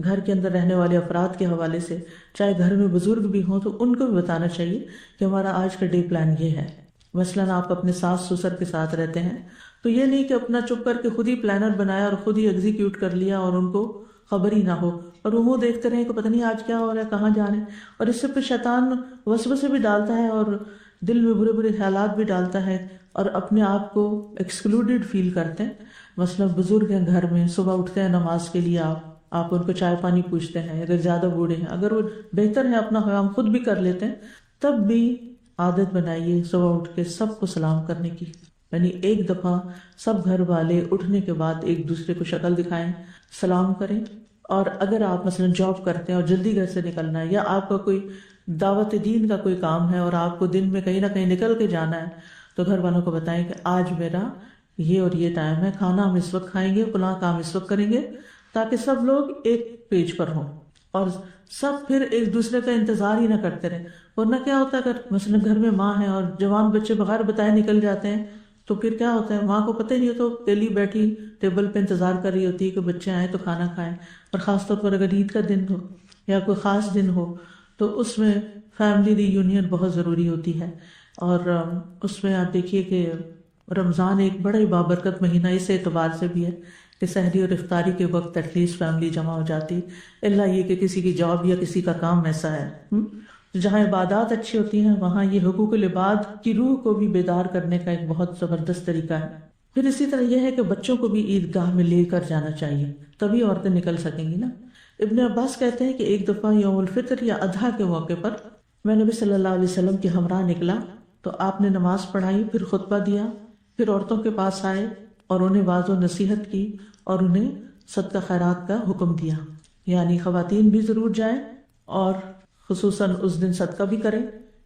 گھر کے اندر رہنے والے افراد کے حوالے سے، چاہے گھر میں بزرگ بھی ہوں تو ان کو بھی بتانا چاہیے کہ ہمارا آج کا ڈے پلان یہ ہے۔ مثلاً آپ اپنے ساس سسر کے ساتھ رہتے ہیں تو یہ نہیں کہ اپنا چپ کر کے خود ہی پلانر بنایا اور خود ہی ایگزیکیوٹ کر لیا اور ان کو خبر ہی نہ ہو، اور وہ منہ دیکھتے رہے کہ پتہ نہیں آج کیا ہو رہا ہے، کہاں جا رہے ہیں، اور اس سے پھر شیطان وسوسے بھی ڈالتا ہے اور دل میں برے برے خیالات بھی ڈالتا ہے، اور اپنے آپ کو ایکسکلوڈیڈ فیل کرتے ہیں۔ مثلا بزرگ ہیں گھر میں، صبح اٹھتے ہیں نماز کے لیے، آپ ان کو چائے پانی پوچھتے ہیں، اگر زیادہ بوڑھے ہیں، اگر وہ بہتر ہے اپنا کام خود بھی کر لیتے ہیں، تب بھی عادت بنائیے صبح اٹھ کے سب کو سلام کرنے کی، یعنی ایک دفعہ سب گھر والے اٹھنے کے بعد ایک دوسرے کو شکل دکھائیں، سلام کریں۔ اور اگر آپ مثلا جاب کرتے ہیں اور جلدی گھر سے نکلنا ہے، یا آپ کا کوئی دعوت دین کا کوئی کام ہے اور آپ کو دن میں کہیں نہ کہیں نکل کے جانا ہے، تو گھر والوں کو بتائیں کہ آج میرا یہ اور یہ ٹائم ہے، کھانا ہم اس وقت کھائیں گے، فلاں کام اس وقت کریں گے، تاکہ سب لوگ ایک پیج پر ہوں اور سب پھر ایک دوسرے کا انتظار ہی نہ کرتے رہیں۔ ورنہ کیا ہوتا ہے، اگر مثلا گھر میں ماں ہے اور جوان بچے بغیر بتائے نکل جاتے ہیں تو پھر کیا ہوتا ہے، ماں کو پتہ ہی نہیں ہوتا، اکیلی بیٹھی ٹیبل پہ انتظار کر رہی ہوتی ہے کہ بچے آئیں تو کھانا کھائیں۔ اور خاص طور پر اگر عید کا دن ہو یا کوئی خاص دن ہو تو اس میں فیملی ری یونین بہت ضروری ہوتی ہے۔ اور اس میں آپ دیکھیے کہ رمضان ایک بڑا ہی بابرکت مہینہ اس اعتبار سے بھی ہے کہ سحری اور افطاری کے وقت ایٹ لیسٹ فیملی جمع ہو جاتی، اللہ یہ کہ کسی کی جاب یا کسی کا کام ایسا ہے۔ جہاں عبادات اچھی ہوتی ہیں وہاں یہ حقوق العباد کی روح کو بھی بیدار کرنے کا ایک بہت زبردست طریقہ ہے۔ پھر اسی طرح یہ ہے کہ بچوں کو بھی عیدگاہ میں لے کر جانا چاہیے، تبھی عورتیں نکل سکیں گی نا۔ ابن عباس کہتے ہیں کہ ایک دفعہ یوم الفطر یا اضحیٰ کے موقع پر میں نبی صلی اللہ علیہ وسلم کے ہمراہ نکلا تو آپ نے نماز پڑھائی، پھر خطبہ دیا، پھر عورتوں کے پاس آئے اور انہیں واعظ و نصیحت کی اور انہیں صدقہ خیرات کا حکم دیا، یعنی خواتین بھی ضرور جائیں اور خصوصاً اس دن صدقہ بھی کریں،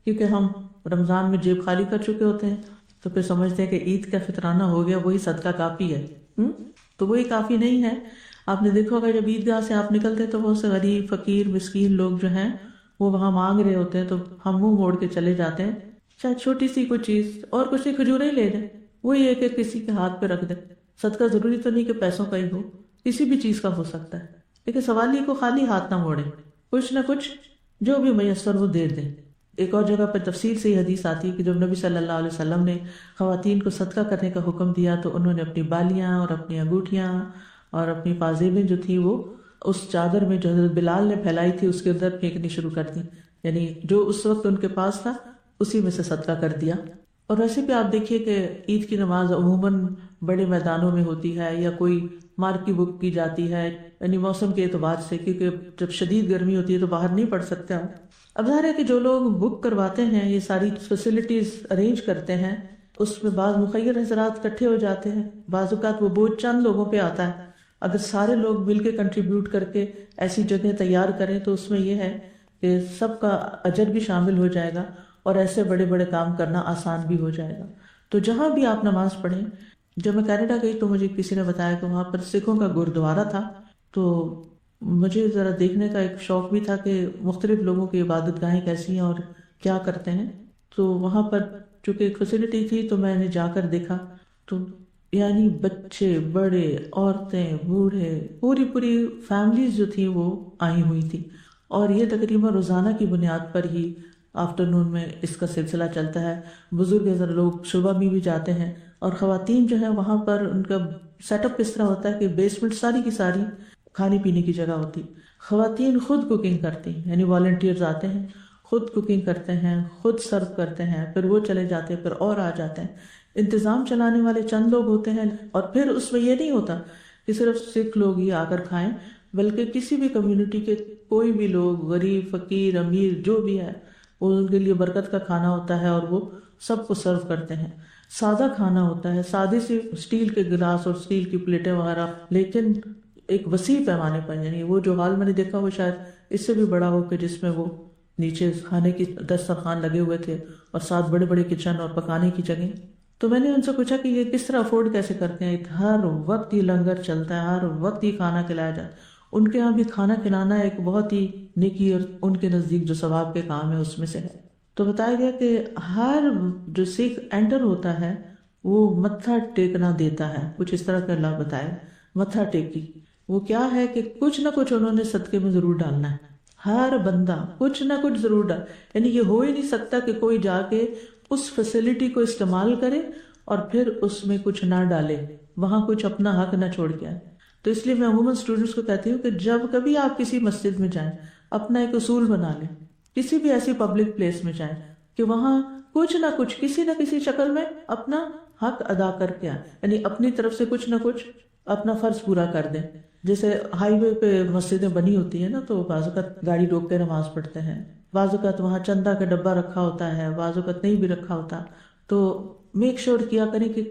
کیونکہ ہم رمضان میں جیب خالی کر چکے ہوتے ہیں تو پھر سمجھتے ہیں کہ عید کا فطرانہ ہو گیا وہی صدقہ کافی ہے، تو وہی کافی نہیں ہے۔ آپ نے دیکھا ہوگا جب عیدگاہ سے آپ نکلتے تو بہت سے غریب فقیر مسکین لوگ جو ہیں وہ وہاں مانگ رہے ہوتے ہیں، تو ہم منہ موڑ کے چلے جاتے ہیں، چاہے چھوٹی سی کوئی چیز اور کچھ نہیں، کھجوریں ہی لے لیں، وہی ایک ایک کسی کے ہاتھ پہ رکھ دیں۔ صدقہ ضروری تو نہیں کہ پیسوں کا ہی ہو، کسی بھی چیز کا ہو سکتا ہے، لیکن سوالی کو خالی ہاتھ نہ موڑیں، کچھ نہ کچھ جو بھی میسر وہ دے دیں۔ ایک اور جگہ پہ تفصیل سے یہ حدیث آتی ہے کہ جب نبی صلی اللہ علیہ وسلم نے خواتین کو صدقہ کرنے کا حکم دیا تو انہوں نے اپنی بالیاں اور اپنی انگوٹھیاں اور اپنی پازیبیں جو تھی وہ اس چادر میں جو حضرت بلال نے پھیلائی تھی اس کے اندر پھینکنی شروع کر دی، یعنی جو اس وقت ان کے پاس تھا اسی میں سے صدقہ کر دیا۔ اور ویسے بھی آپ دیکھیے کہ عید کی نماز عموماً بڑے میدانوں میں ہوتی ہے یا کوئی مارکی بک کی جاتی ہے، یعنی موسم کے اعتبار سے، کیونکہ جب شدید گرمی ہوتی ہے تو باہر نہیں پڑھ سکتے ہم۔ اب ظاہر ہے کہ جو لوگ بک کرواتے ہیں، یہ ساری فیسلٹیز ارینج کرتے ہیں، اس میں بعض مخیر حضرات اکٹھے ہو جاتے ہیں، بعض اوقات وہ بوجھ چند لوگوں پہ آتا ہے۔ اگر سارے لوگ مل کے کنٹریبیوٹ کر کے ایسی جگہ تیار کریں تو اس میں یہ ہے کہ سب کا اجر بھی شامل ہو جائے گا اور ایسے بڑے بڑے کام کرنا آسان بھی ہو جائے گا۔ تو جہاں بھی آپ نماز پڑھیں، جب میں کینیڈا گئی تو مجھے کسی نے بتایا کہ وہاں پر سکھوں کا گردوارا تھا، تو مجھے ذرا دیکھنے کا ایک شوق بھی تھا کہ مختلف لوگوں کی عبادت گاہیں کیسی ہیں اور کیا کرتے ہیں۔ تو وہاں پر چونکہ ایک فیسلٹی تھی تو میں نے جا کر دیکھا، تو یعنی بچے بڑے عورتیں بوڑھے پوری فیملیز جو تھی وہ آئی ہوئی تھی، اور یہ تقریباً روزانہ کی بنیاد پر ہی آفٹرنون میں اس کا سلسلہ چلتا ہے۔ بزرگ لوگ صبح میں بھی جاتے ہیں اور خواتین جو ہیں وہاں پر ان کا سیٹ اپ کس طرح ہوتا ہے کہ بیسمنٹ ساری کی ساری کھانے پینے کی جگہ ہوتی، خواتین خود کوکنگ کرتی ہیں، یعنی والنٹیئرز آتے ہیں، خود کوکنگ کرتے ہیں، خود سرو کرتے ہیں، پھر وہ چلے جاتے ہیں، پھر اور آ جاتے ہیں۔ انتظام چلانے والے چند لوگ ہوتے ہیں، اور پھر اس میں یہ نہیں ہوتا کہ صرف سکھ لوگ ہی آ کر کھائیں، بلکہ کسی بھی کمیونٹی کے کوئی بھی لوگ، غریب، فقیر، امیر، جو بھی ہے، وہ ان کے لیے برکت کا کھانا ہوتا ہے اور وہ سب کو سرو کرتے ہیں۔ سادہ کھانا ہوتا ہے، سادی سی اسٹیل کے گلاس اور اسٹیل کی پلیٹیں وغیرہ، لیکن ایک وسیع پیمانے پر، یعنی وہ جو حال میں نے دیکھا وہ شاید اس سے بھی بڑا ہو کہ جس میں وہ نیچے کھانے کی دسترخوان لگے ہوئے تھے اور ساتھ بڑے بڑے کچن اور پکانے کی جگہ۔ تو میں نے ان سے پوچھا کہ یہ کس طرح افورڈ کیسے کرتے ہیں، ہر وقت یہ لنگر چلتا ہے، ہر وقت یہ کھانا کھلایا جاتا ہے۔ ان کے یہاں بھی کھانا کھلانا ایک بہت ہی نیکی اور ان کے نزدیک جو ثواب کے کام ہے اس میں سے ہے۔ تو بتایا گیا کہ ہر جو سکھ انٹر ہوتا ہے وہ متھا ٹیکنا دیتا ہے، کچھ اس طرح کا اللہ بتایا، متھا ٹیکی۔ وہ کیا ہے کہ کچھ نہ کچھ انہوں نے صدقے میں ضرور ڈالنا ہے، ہر بندہ کچھ نہ کچھ ضرور ڈال، یعنی یہ ہو ہی نہیں سکتا کہ کوئی جا کے اس فیسلٹی کو استعمال کرے اور پھر اس میں کچھ نہ ڈالے، وہاں کچھ اپنا حق نہ چھوڑ کے آئے۔ تو اس لیے میں عموماً اسٹوڈنٹس کو کہتی ہوں کہ جب کبھی آپ کسی مسجد میں جائیں، اپنا ایک اصول بنا لیں، کسی بھی ایسی پبلک پلیس میں جائیں کہ وہاں کچھ نہ کچھ کسی نہ کسی شکل میں اپنا حق ادا کر کے آئیں، یعنی اپنی طرف سے کچھ نہ کچھ اپنا فرض پورا کر دیں۔ جیسے ہائی وے پہ مسجدیں بنی ہوتی ہیں نا، تو بعض اوقات گاڑی روک کے نماز پڑھتے ہیں، بعض اوقات وہاں چندہ کا ڈبہ رکھا ہوتا ہے، بعض اوقات نہیں بھی رکھا ہوتا، تو میک شور کیا کریں کہ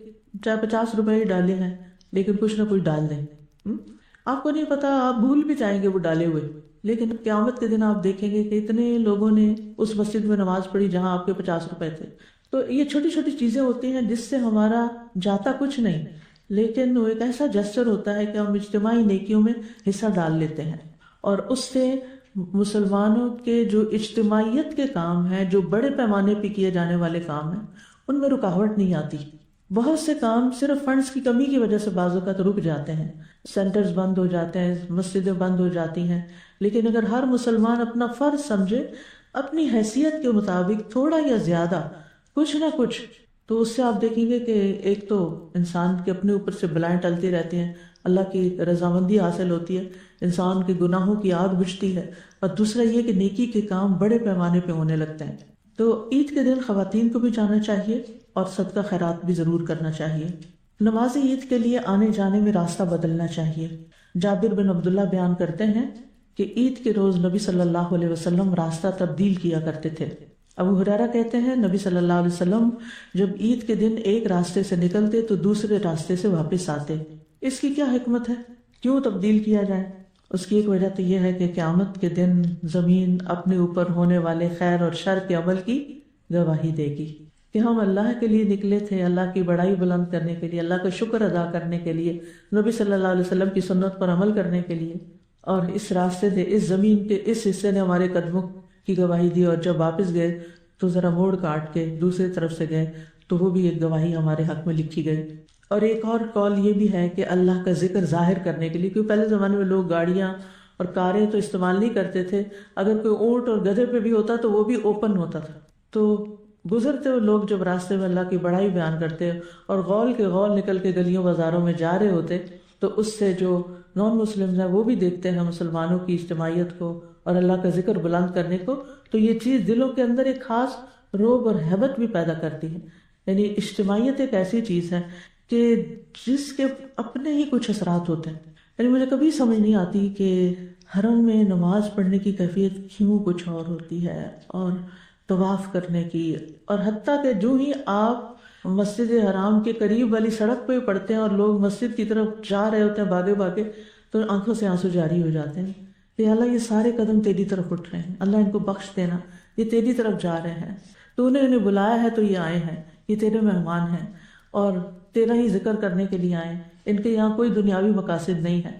چاہے 50 روپے ہی ڈالے ہیں لیکن کچھ نہ کچھ ڈال دیں۔ آپ کو نہیں پتا، آپ بھول بھی جائیں گے وہ ڈالے ہوئے، لیکن قیامت کے دن آپ دیکھیں گے کہ اتنے لوگوں نے اس مسجد میں نماز پڑھی جہاں آپ کے 50 روپے تھے۔ تو یہ چھوٹی چھوٹی چیزیں ہوتی ہیں جس سے ہمارا جاتا کچھ نہیں، لیکن وہ ایک ایسا جسچر ہوتا ہے کہ ہم اجتماعی نیکیوں میں حصہ ڈال لیتے ہیں، اور اس سے مسلمانوں کے جو اجتماعیت کے کام ہیں، جو بڑے پیمانے پہ کیے جانے والے کام ہیں، ان میں رکاوٹ نہیں آتی۔ بہت سے کام صرف فنڈز کی کمی کی وجہ سے بعض اوقات رک جاتے ہیں، سینٹرز بند ہو جاتے ہیں، مسجدیں بند ہو جاتی ہیں، لیکن اگر ہر مسلمان اپنا فرض سمجھے، اپنی حیثیت کے مطابق تھوڑا یا زیادہ کچھ نہ کچھ، تو اس سے آپ دیکھیں گے کہ ایک تو انسان کے اپنے اوپر سے بلائیں ٹلتی رہتی ہیں، اللہ کی رضامندی حاصل ہوتی ہے، انسان کے گناہوں کی آگ بجھتی ہے، اور دوسرا یہ کہ نیکی کے کام بڑے پیمانے پہ ہونے لگتے ہیں۔ تو عید کے دن خواتین کو بھی جانا چاہیے اور صدقہ خیرات بھی ضرور کرنا چاہیے۔ نماز عید کے لیے آنے جانے میں راستہ بدلنا چاہیے۔ جابر بن عبداللہ بیان کرتے ہیں کہ عید کے روز نبی صلی اللہ علیہ وسلم راستہ تبدیل کیا کرتے تھے۔ ابو ہریرہ کہتے ہیں نبی صلی اللہ علیہ وسلم جب عید کے دن ایک راستے سے نکلتے تو دوسرے راستے سے واپس آتے۔ اس کی کیا حکمت ہے؟ کیوں تبدیل کیا جائے؟ اس کی ایک وجہ تو یہ ہے کہ قیامت کے دن زمین اپنے اوپر ہونے والے خیر اور شر کے عمل کی گواہی دے گی کہ ہم اللہ کے لیے نکلے تھے، اللہ کی بڑائی بلند کرنے کے لیے، اللہ کا شکر ادا کرنے کے لیے، نبی صلی اللہ علیہ وسلم کی سنت پر عمل کرنے کے لیے، اور اس راستے سے، اس زمین کے اس حصے نے ہمارے قدموں کی گواہی دی، اور جب واپس گئے تو ذرا موڑ کاٹ کے دوسری طرف سے گئے تو وہ بھی ایک گواہی ہمارے حق میں لکھی گئی۔ اور ایک اور قول یہ بھی ہے کہ اللہ کا ذکر ظاہر کرنے کے لیے، کیونکہ پہلے زمانے میں لوگ گاڑیاں اور کاریں تو استعمال نہیں کرتے تھے، اگر کوئی اونٹ اور گدھے پہ بھی ہوتا تو وہ بھی اوپن ہوتا تھا، تو گزرتے ہوئے لوگ جب راستے میں اللہ کی بڑائی بیان کرتے اور غول کے غول نکل کے گلیوں بازاروں میں جا رہے ہوتے، تو اس سے جو نان مسلم ہیں وہ بھی دیکھتے ہیں مسلمانوں کی اجتماعیت کو اور اللہ کا ذکر بلند کرنے کو، تو یہ چیز دلوں کے اندر ایک خاص رعب اور ہیبت بھی پیدا کرتی ہے۔ یعنی اجتماعیت ایک ایسی چیز ہے کہ جس کے اپنے ہی کچھ اثرات ہوتے ہیں۔ یعنی مجھے کبھی سمجھ نہیں آتی کہ حرم میں نماز پڑھنے کی کیفیت کیوں کچھ اور ہوتی ہے، اور طواف کرنے کی، اور حتیٰ کہ جو ہی آپ مسجد حرام کے قریب والی سڑک پہ پڑھتے ہیں اور لوگ مسجد کی طرف جا رہے ہوتے ہیں بھاگے بھاگے، تو آنکھوں سے آنسو جاری ہو جاتے ہیں کہ اللہ یہ سارے قدم تیری طرف اٹھ رہے ہیں، اللہ ان کو بخش دینا، یہ تیری طرف جا رہے ہیں، تو انہیں بلایا ہے تو یہ آئے ہیں، یہ تیرے مہمان ہیں اور تیرا ہی ذکر کرنے کے لیے آئے، ان کے یہاں کوئی دنیاوی مقاصد نہیں ہے۔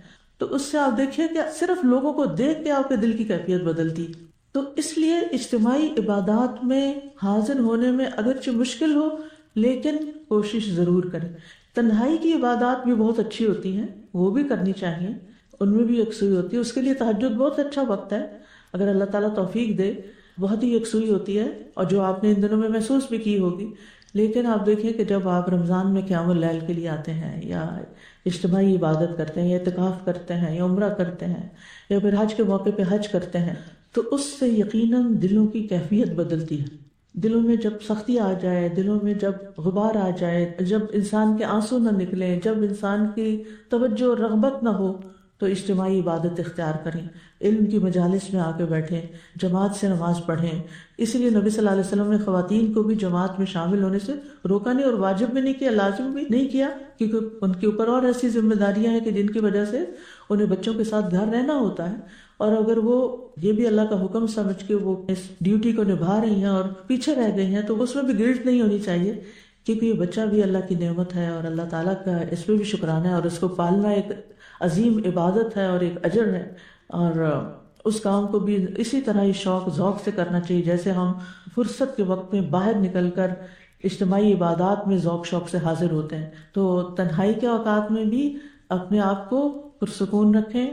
تو اس سے آپ دیکھیں کہ صرف لوگوں کو دیکھ کے آپ کے دل کی کیفیت بدلتی۔ تو اس لیے اجتماعی عبادات میں حاضر ہونے میں اگرچہ مشکل ہو لیکن کوشش ضرور کریں۔ تنہائی کی عبادات بھی بہت اچھی ہوتی ہیں، وہ بھی کرنی چاہیے، ان میں بھی یکسوئی ہوتی ہے۔ اس کے لیے تہجد بہت اچھا وقت ہے، اگر اللہ تعالیٰ توفیق دے، بہت ہی یکسوئی ہوتی ہے، اور جو آپ نے ان دنوں میں محسوس بھی کی ہوگی۔ لیکن آپ دیکھیں کہ جب آپ رمضان میں قیام اللیل کے لیے آتے ہیں یا اجتماعی عبادت کرتے ہیں یا اعتکاف کرتے ہیں یا عمرہ کرتے ہیں یا پھر حج کے موقع پہ حج کرتے ہیں، تو اس سے یقیناً دلوں کی کیفیت بدلتی ہے۔ دلوں میں جب سختی آ جائے، دلوں میں جب غبار آ جائے، جب انسان کے آنسو نہ نکلیں، جب انسان کی توجہ اور رغبت نہ ہو، تو اجتماعی عبادت اختیار کریں، علم کی مجالس میں آ کے بیٹھیں، جماعت سے نماز پڑھیں۔ اسی لیے نبی صلی اللہ علیہ وسلم نے خواتین کو بھی جماعت میں شامل ہونے سے روکا نہیں، اور واجب بھی نہیں کیا، لازم بھی نہیں کیا، کیونکہ ان کے اوپر اور ایسی ذمہ داریاں ہیں کہ جن کی وجہ سے انہیں بچوں کے ساتھ گھر رہنا ہوتا ہے، اور اگر وہ یہ بھی اللہ کا حکم سمجھ کے وہ اس ڈیوٹی کو نبھا رہی ہیں اور پیچھے رہ گئی ہیں، تو اس میں بھی گلٹ نہیں ہونی چاہیے، کیونکہ یہ بچہ بھی اللہ کی نعمت ہے اور اللہ تعالیٰ کا اس پہ بھی شکرانہ ہے، اور اس کو پالنا ایک عظیم عبادت ہے اور ایک اجر ہے، اور اس کام کو بھی اسی طرح ہی شوق ذوق سے کرنا چاہیے جیسے ہم فرصت کے وقت میں باہر نکل کر اجتماعی عبادات میں ذوق شوق سے حاضر ہوتے ہیں۔ تو تنہائی کے اوقات میں بھی اپنے آپ کو پرسکون رکھیں،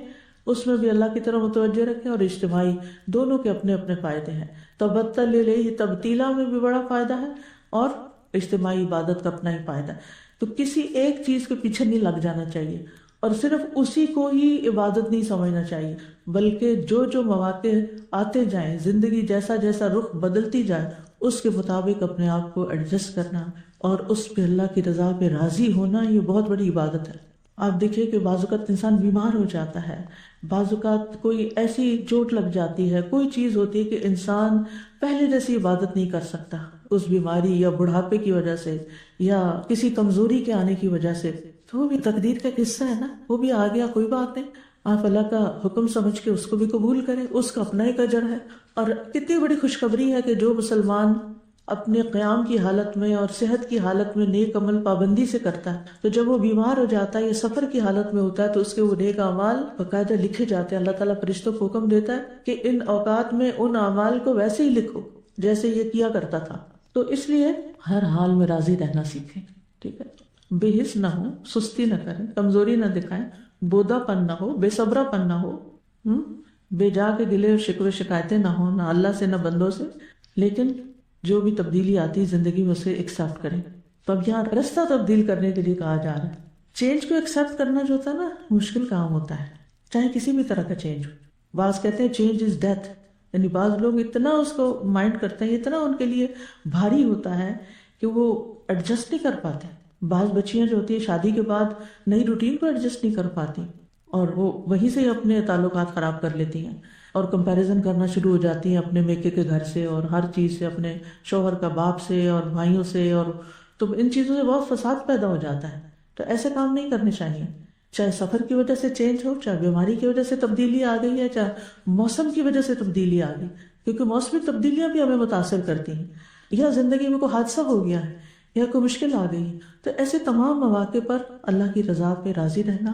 اس میں بھی اللہ کی طرف متوجہ رکھیں، اور اجتماعی دونوں کے اپنے اپنے فائدے ہیں۔ تبتل الیہ تبتیلا میں بھی بڑا فائدہ ہے اور اجتماعی عبادت کا اپنا ہی فائدہ ہے۔ تو کسی ایک چیز کے پیچھے نہیں لگ جانا چاہیے اور صرف اسی کو ہی عبادت نہیں سمجھنا چاہیے، بلکہ جو جو مواقع آتے جائیں، زندگی جیسا جیسا رخ بدلتی جائے، اس کے مطابق اپنے آپ کو ایڈجسٹ کرنا اور اس پہ اللہ کی رضا پہ راضی ہونا، یہ بہت بڑی عبادت ہے۔ آپ دیکھیے کہ بعض اوقات انسان بیمار ہو جاتا ہے، بعض اوقات کوئی ایسی چوٹ لگ جاتی ہے، کوئی چیز ہوتی ہے کہ انسان پہلے جیسی عبادت نہیں کر سکتا، اس بیماری یا بڑھاپے کی وجہ سے یا کسی کمزوری کے آنے کی وجہ سے، تو وہ بھی تقدیر کا قصہ ہے نا، وہ بھی آ گیا، کوئی بات نہیں، آپ اللہ کا حکم سمجھ کے اس کو بھی قبول کریں، اس کا اپنا ایک اجر ہے۔ اور کتنی بڑی خوشخبری ہے کہ جو مسلمان اپنے قیام کی حالت میں اور صحت کی حالت میں نیک عمل پابندی سے کرتا ہے، تو جب وہ بیمار ہو جاتا ہے یا سفر کی حالت میں ہوتا ہے تو اس کے وہ نیک اعمال باقاعدہ لکھے جاتے ہیں۔ اللہ تعالیٰ فرشتوں کو حکم دیتا ہے کہ ان اوقات میں ان اعمال کو ویسے ہی لکھو جیسے یہ کیا کرتا تھا۔ تو اس لیے ہر حال میں راضی رہنا سیکھیں، ٹھیک ہے، بے حس نہ ہو، سستی نہ کریں، کمزوری نہ دکھائیں، بودا پن نہ ہو، بے صبرا پن نہ ہو، بے جا کے گلے اور شکوے شکایتیں نہ ہوں، نہ اللہ سے نہ بندوں سے، لیکن جو بھی تبدیلی آتی ہے زندگی میں اسے ایکسیپٹ کریں۔ تو اب یہاں رستہ تبدیل کرنے کے لیے کہا جا رہا ہے۔ چینج کو ایکسیپٹ کرنا جو ہوتا ہے نا، مشکل کام ہوتا ہے، چاہے کسی بھی طرح کا چینج ہو۔ بعض کہتے ہیں چینج از ڈیتھ، یعنی بعض لوگ اتنا اس کو مائنڈ کرتے ہیں، اتنا ان کے لیے بھاری ہوتا ہے کہ وہ ایڈجسٹ نہیں کر پاتے۔ بعض بچیاں جو ہوتی ہیں شادی کے بعد نئی روٹین کو ایڈجسٹ نہیں کر پاتی اور وہ وہیں سے اپنے تعلقات خراب کر لیتی ہیں اور کمپیریزن کرنا شروع ہو جاتی ہیں اپنے میکے کے گھر سے اور ہر چیز سے، اپنے شوہر کا باپ سے اور بھائیوں سے، اور تو ان چیزوں سے بہت فساد پیدا ہو جاتا ہے۔ تو ایسے کام نہیں کرنے چاہیے، چاہے سفر کی وجہ سے چینج ہو، چاہے بیماری کی وجہ سے تبدیلی آ گئی ہے، چاہے موسم کی وجہ سے تبدیلی آ گئی، کیونکہ موسمی تبدیلیاں بھی ہمیں متاثر کرتی ہیں، یا زندگی میں کوئی حادثہ ہو گیا ہے یا کوئی مشکل آ گئی، تو ایسے تمام مواقع پر اللہ کی رضا پہ راضی رہنا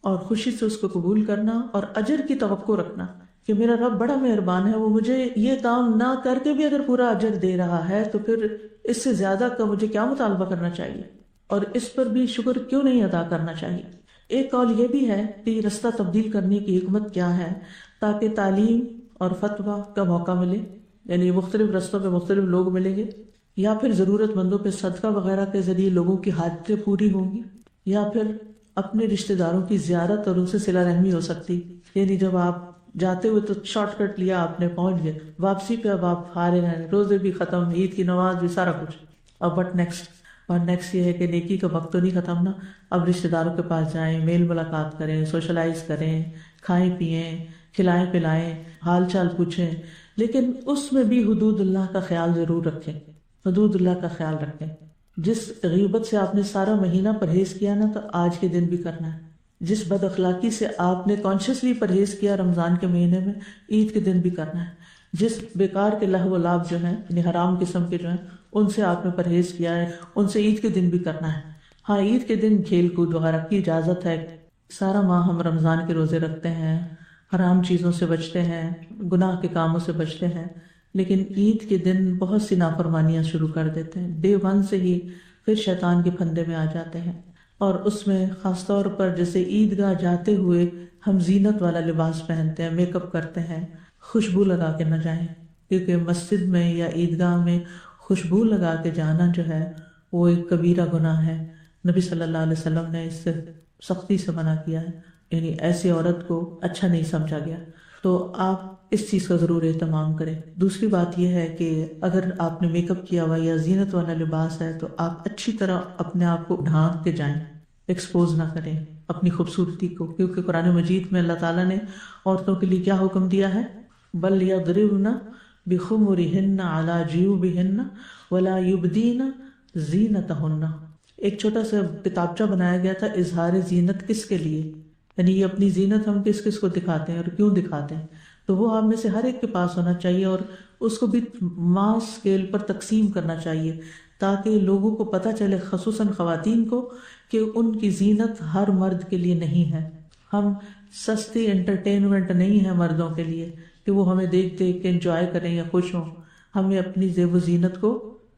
اور خوشی سے اس کو قبول کرنا اور اجر کی توقع رکھنا کہ میرا رب بڑا مہربان ہے، وہ مجھے یہ کام نہ کر کے بھی اگر پورا اجر دے رہا ہے تو پھر اس سے زیادہ کا مجھے کیا مطالبہ کرنا چاہیے، اور اس پر بھی شکر کیوں نہیں ادا کرنا چاہیے۔ ایک قول یہ بھی ہے کہ رستہ تبدیل کرنے کی حکمت کیا ہے، تاکہ تعلیم اور فتویٰ کا موقع ملے، یعنی مختلف رستوں پہ مختلف لوگ ملیں گے، یا پھر ضرورت مندوں پہ صدقہ وغیرہ کے ذریعے لوگوں کی حاجتیں پوری ہوں گی، یا پھر اپنے رشتہ داروں کی زیارت اور ان سے صلہ رحمی ہو سکتی، یعنی جب آپ جاتے ہوئے تو شارٹ کٹ لیا، آپ نے پہنچ گئے، واپسی پہ اب آپ فارغ ہیں، روزے بھی ختم، عید کی نماز بھی، سارا کچھ، اب بٹ نیکسٹ، اور نیکسٹ یہ ہے کہ نیکی کا وقت تو نہیں ختم نا، اب رشتہ داروں کے پاس جائیں، میل ملاقات کریں، سوشلائز کریں، کھائیں پئیں، کھلائیں پلائیں، حال چال پوچھیں، لیکن اس میں بھی حدود اللہ کا خیال ضرور رکھیں، حدود اللہ کا خیال رکھیں۔ جس غیبت سے آپ نے سارا مہینہ پرہیز کیا نا، تو آج کے دن بھی کرنا ہے۔ جس بد اخلاقی سے آپ نے کانشیسلی پرہیز کیا رمضان کے مہینے میں، عید کے دن بھی کرنا ہے۔ جس بیکار کے لہو و لعب جو ہیں، یعنی حرام قسم کے جو ہیں، ان سے آپ نے پرہیز کیا ہے، ان سے عید کے دن بھی کرنا ہے۔ ہاں، عید کے دن کھیل کود وغیرہ کی اجازت ہے، سارا ماہ ہم رمضان کے روزے رکھتے ہیں، حرام چیزوں سے بچتے ہیں، گناہ کے کاموں سے بچتے ہیں، لیکن عید کے دن بہت سی نافرمانیاں شروع کر دیتے ہیں، ڈے 1 سے ہی پھر شیطان کے پھندے میں آ جاتے ہیں، اور اس میں خاص طور پر جیسے عیدگاہ جاتے ہوئے ہم زینت والا لباس پہنتے ہیں، میک اپ کرتے ہیں، خوشبو لگا کے نہ جائیں، کیونکہ مسجد میں یا عیدگاہ میں خوشبو لگا کے جانا جو ہے وہ ایک کبیرہ گناہ ہے۔ نبی صلی اللہ علیہ وسلم نے اس سے سختی سے منع کیا ہے، یعنی ایسی عورت کو اچھا نہیں سمجھا گیا، تو آپ اس چیز کا ضرور اہتمام کریں۔ دوسری بات یہ ہے کہ اگر آپ نے میک اپ کیا ہوا یا زینت والا لباس ہے تو آپ اچھی طرح اپنے آپ کو ڈھانک کے جائیں، ایکسپوز نہ کریں اپنی خوبصورتی کو، کیونکہ قرآن مجید میں اللہ تعالیٰ نے عورتوں کے لیے کیا حکم دیا ہے؟ بل یضربن بخمرہن علی جیوبہن ولا یبدین زینتہن۔ ایک چھوٹا سا کتابچہ بنایا گیا تھا اظہار زینت کس کے لیے، یعنی یہ اپنی زینت ہم کس کس کو دکھاتے ہیں اور کیوں دکھاتے ہیں، تو وہ آپ میں سے ہر ایک کے پاس ہونا چاہیے، اور اس کو بھی ماس اسکیل پر تقسیم کرنا چاہیے تاکہ لوگوں کو پتہ چلے، خصوصاً خواتین کو، کہ ان کی زینت ہر مرد کے لیے نہیں ہے۔ ہم سستی انٹرٹینمنٹ نہیں ہے مردوں کے لیے کہ وہ ہمیں دیکھ دیکھ کے انجوائے کریں یا خوش ہوں۔ ہمیں اپنی زیب و زینت کو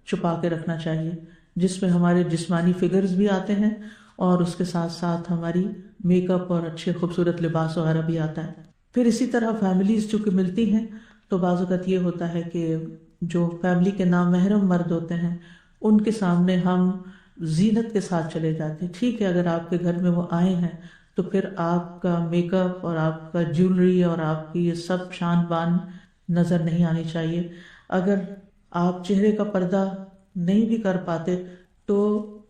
چھپا کے رکھنا چاہیے، جس میں ہمارے جسمانی فگرز بھی آتے ہیں اور اس کے ساتھ ساتھ ہماری میک اپ اور اچھے خوبصورت لباس وغیرہ بھی آتا ہے۔ پھر اسی طرح فیملیز چونکہ ملتی ہیں تو بعض اوقات یہ ہوتا ہے کہ جو فیملی کے نامحرم مرد ہوتے ہیں ان کے سامنے ہم زینت کے ساتھ چلے جاتے ہیں۔ ٹھیک ہے، اگر آپ کے گھر میں وہ آئے ہیں تو پھر آپ کا میک اپ اور آپ کا جیولری اور آپ کی یہ سب شان بان نظر نہیں آنی چاہیے۔ اگر آپ چہرے کا پردہ نہیں بھی کر پاتے تو